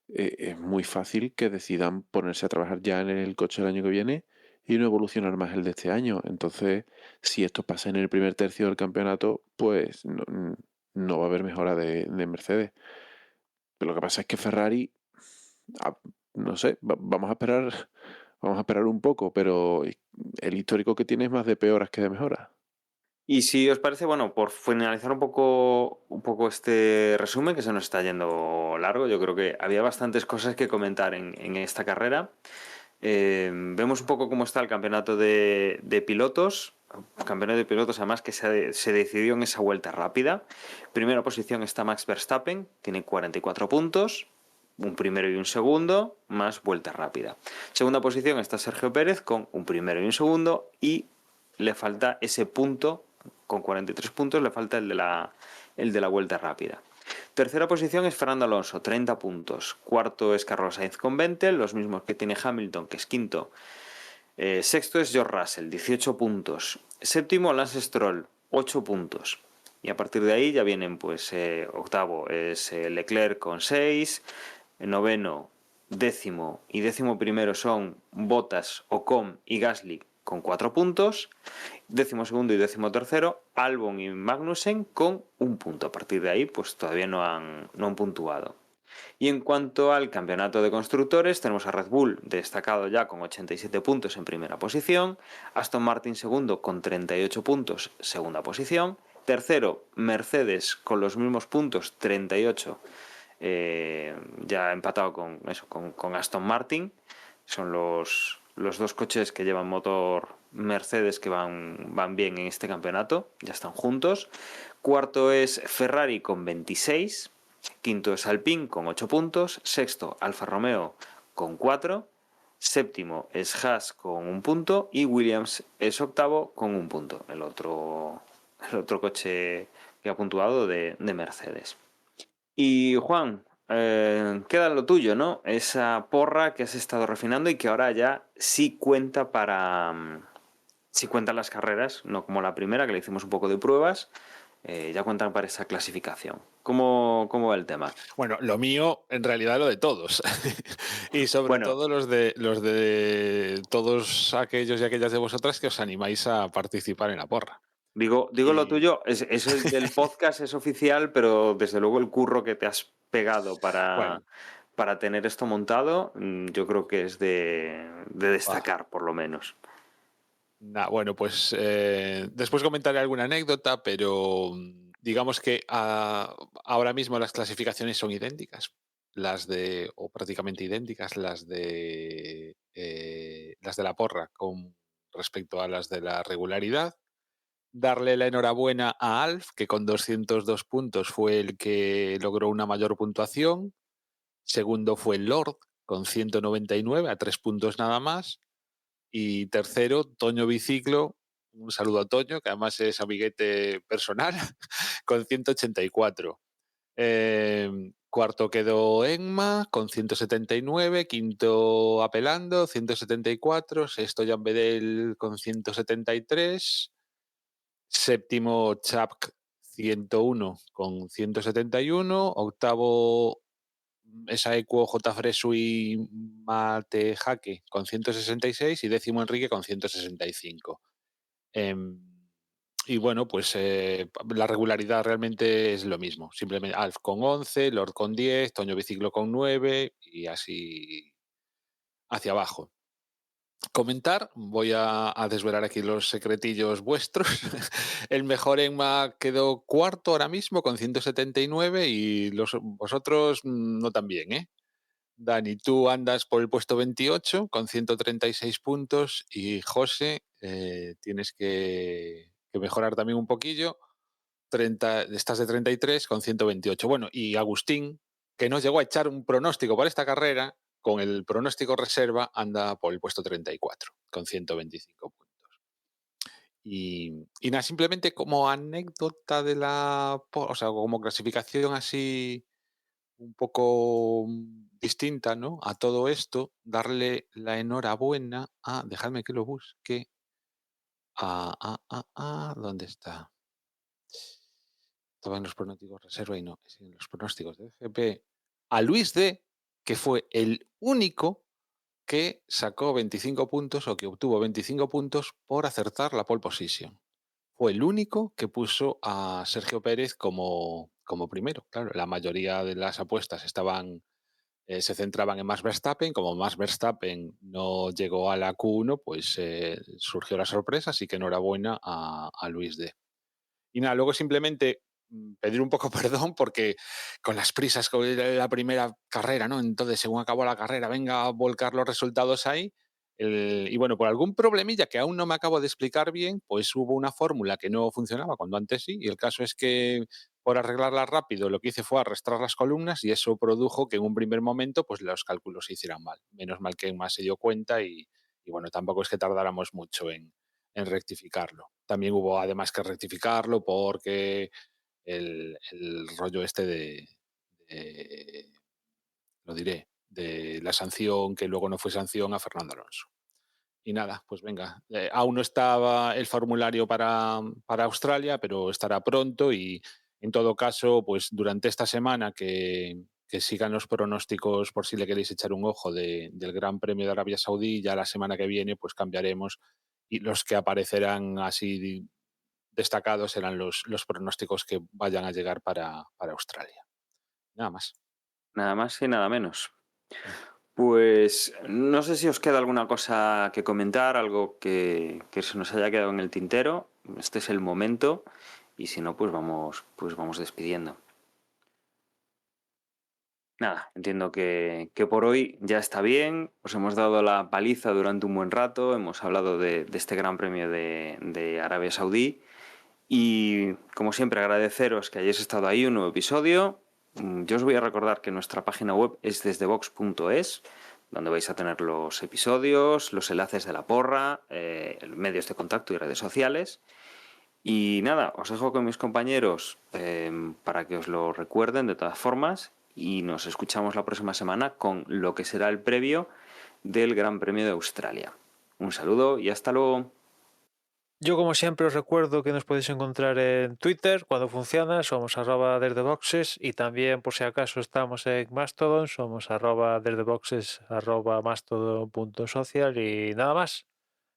es muy fácil que decidan ponerse a trabajar ya en el coche del año que viene y no evolucionar más el de este año. Entonces, si esto pasa en el primer tercio del campeonato, pues no va a haber mejora de Mercedes. Pero lo que pasa es que Ferrari, ah, no sé, vamos a esperar un poco, pero el histórico que tiene es más de peoras que de mejoras. Y si os parece, bueno, por finalizar un poco este resumen, que se nos está yendo largo, yo creo que había bastantes cosas que comentar en esta carrera. Vemos un poco cómo está el campeonato de pilotos. Campeonato de pilotos, además, que se decidió en esa vuelta rápida. Primera posición está Max Verstappen, tiene 44 puntos. Un primero y un segundo, más vuelta rápida. Segunda posición está Sergio Pérez con un primero y un segundo. Y le falta ese punto, con 43 puntos, le falta el de la vuelta rápida. Tercera posición es Fernando Alonso, 30 puntos. Cuarto es Carlos Sainz con 20, los mismos que tiene Hamilton, que es quinto. Sexto es George Russell, 18 puntos. Séptimo, Lance Stroll, 8 puntos. Y a partir de ahí ya vienen, pues, octavo es Leclerc con 6. Noveno, décimo y décimo primero son Bottas, Ocon y Gasly con 4 puntos. Décimo segundo y décimo tercero, Albon y Magnussen con un punto. A partir de ahí, pues todavía no han puntuado. Y en cuanto al campeonato de constructores, tenemos a Red Bull destacado ya con 87 puntos en primera posición, Aston Martin segundo con 38 puntos, segunda posición, tercero Mercedes con los mismos puntos, 38, ya empatado con Aston Martin. Son los dos coches que llevan motor Mercedes que van bien en este campeonato, ya están juntos. Cuarto es Ferrari con 26. Quinto es Alpine con 8 puntos. Sexto, Alfa Romeo con 4. Séptimo es Haas con 1 punto. Y Williams es octavo con 1 punto. El otro coche que ha puntuado de Mercedes. Y Juan, queda lo tuyo, ¿no? Esa porra que has estado refinando y que ahora ya sí cuenta sí cuentan las carreras, no como la primera, que le hicimos un poco de pruebas, ya cuentan para esa clasificación. ¿Cómo va el tema? Bueno, lo mío, en realidad, lo de todos. Y sobre Bueno, todo los de todos aquellos y aquellas de vosotras que os animáis a participar en la porra. digo lo Y tuyo, es el del podcast, es oficial, pero desde luego el curro que te has pegado bueno, para tener esto montado, yo creo que es de bah, destacar, por lo menos. bueno, pues después comentaré alguna anécdota, pero digamos que ahora mismo las clasificaciones son idénticas. O prácticamente idénticas, las de la porra con respecto a las de la regularidad. Darle la enhorabuena a Alf, que con 202 puntos fue el que logró una mayor puntuación. Segundo fue Lord, con 199, a 3 puntos nada más. Y tercero, Toño Biciclo. Un saludo a Toño, que además es amiguete personal, con 184. Cuarto quedó Enma con 179, quinto Apelando 174, sexto Jan Bedel con 173, séptimo Chapk 101 con 171, octavo Esaequo J. Fresu y Mate Jaque con 166 y décimo Enrique con 165. Y bueno, pues la regularidad realmente es lo mismo. Simplemente Alf con 11, Lord con 10, Toño Biciclo con 9 y así hacia abajo. Comentar, voy a desvelar aquí los secretillos vuestros. El mejor Enma quedó cuarto ahora mismo con 179 y vosotros no tan bien, ¿eh? Dani, tú andas por el puesto 28 con 136 puntos y José, tienes que mejorar también un poquillo estás de 33 con 128. Bueno, y Agustín, que nos llegó a echar un pronóstico para esta carrera, con el pronóstico reserva anda por el puesto 34 con 125 puntos. Y nada, simplemente como anécdota de o sea, como clasificación así un poco distinta, ¿no? A todo esto, darle la enhorabuena a, dejadme que lo busque, ¿dónde está? Estaba en los pronósticos reserva y no, es en los pronósticos de FP. A Luis D, que fue el único que sacó 25 puntos o que obtuvo 25 puntos por acertar la pole position. Fue el único que puso a Sergio Pérez como primero. Claro, la mayoría de las apuestas se centraban en Max Verstappen. Como Max Verstappen no llegó a la Q1, pues surgió la sorpresa, así que enhorabuena a Luis D. Y nada, luego simplemente pedir un poco perdón porque con las prisas con la primera carrera, ¿no? Entonces, según acabó la carrera, venga a volcar los resultados ahí. Y bueno, por algún problemilla que aún no me acabo de explicar bien, pues hubo una fórmula que no funcionaba cuando antes sí, y el caso es que por arreglarla rápido lo que hice fue arrastrar las columnas y eso produjo que en un primer momento pues los cálculos se hicieran mal. Menos mal que más se dio cuenta y bueno, tampoco es que tardáramos mucho en rectificarlo. También hubo además que rectificarlo porque el rollo este lo diré, de la sanción que luego no fue sanción a Fernando Alonso. Y nada, pues venga, aún no estaba el formulario para Australia, pero estará pronto y en todo caso, pues durante esta semana que sigan los pronósticos por si le queréis echar un ojo del Gran Premio de Arabia Saudí, ya la semana que viene pues cambiaremos y los que aparecerán así destacados serán los pronósticos que vayan a llegar para Australia. Nada más. Nada más y nada menos. Pues no sé si os queda alguna cosa que comentar, algo que se nos haya quedado en el tintero. Este es el momento y si no, pues vamos despidiendo. Nada, entiendo que por hoy ya está bien. Os hemos dado la paliza durante un buen rato. Hemos hablado de este Gran Premio de Arabia Saudí. Y como siempre, agradeceros que hayáis estado ahí, un nuevo episodio. Yo os voy a recordar que nuestra página web es desdevox.es, donde vais a tener los episodios, los enlaces de la porra, medios de contacto y redes sociales. Y nada, os dejo con mis compañeros para que os lo recuerden de todas formas y nos escuchamos la próxima semana con lo que será el previo del Gran Premio de Australia. Un saludo y hasta luego. Yo, como siempre, os recuerdo que nos podéis encontrar en Twitter cuando funciona, somos @desdeboxes, y también, por si acaso, estamos en Mastodon, somos @desdeboxes, @mastodon.social, y nada más.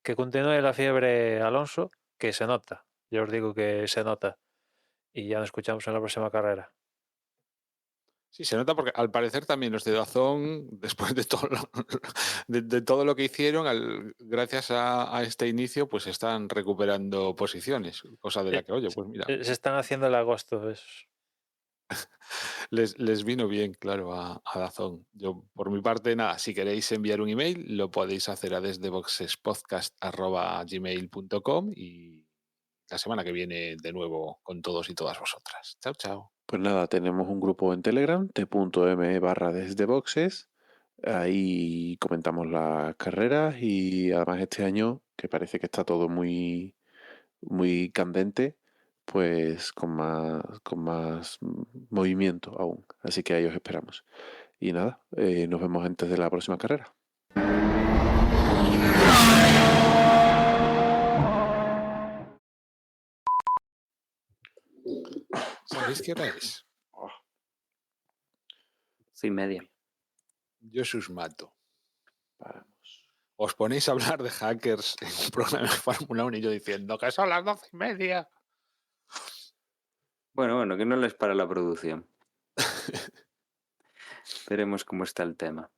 Que continúe la fiebre, Alonso, que se nota. Yo os digo que se nota. Y ya nos escuchamos en la próxima carrera. Sí, se nota porque al parecer también los de Dazón, después de todo de todo lo que hicieron, gracias a este inicio, pues están recuperando posiciones, cosa de la que, oye, pues mira, Se están haciendo el agosto. les vino bien, claro, a Dazón. Yo, por mi parte, nada, si queréis enviar un email, lo podéis hacer a desdeboxespodcast@gmail.com y la semana que viene de nuevo con todos y todas vosotras. Chao, chao. Pues nada, tenemos un grupo en Telegram, t.m/desdeboxes. Ahí comentamos las carreras y además este año, que parece que está todo muy, muy candente, pues con más movimiento aún. Así que ahí os esperamos. Y nada, nos vemos antes de la próxima carrera. ¿Sabéis qué hora es? 11:30. Yo os mato. Vamos. Os ponéis a hablar de hackers en un programa de Fórmula 1 y yo diciendo que son las 12:30. Bueno, que no les para la producción. Veremos cómo está el tema.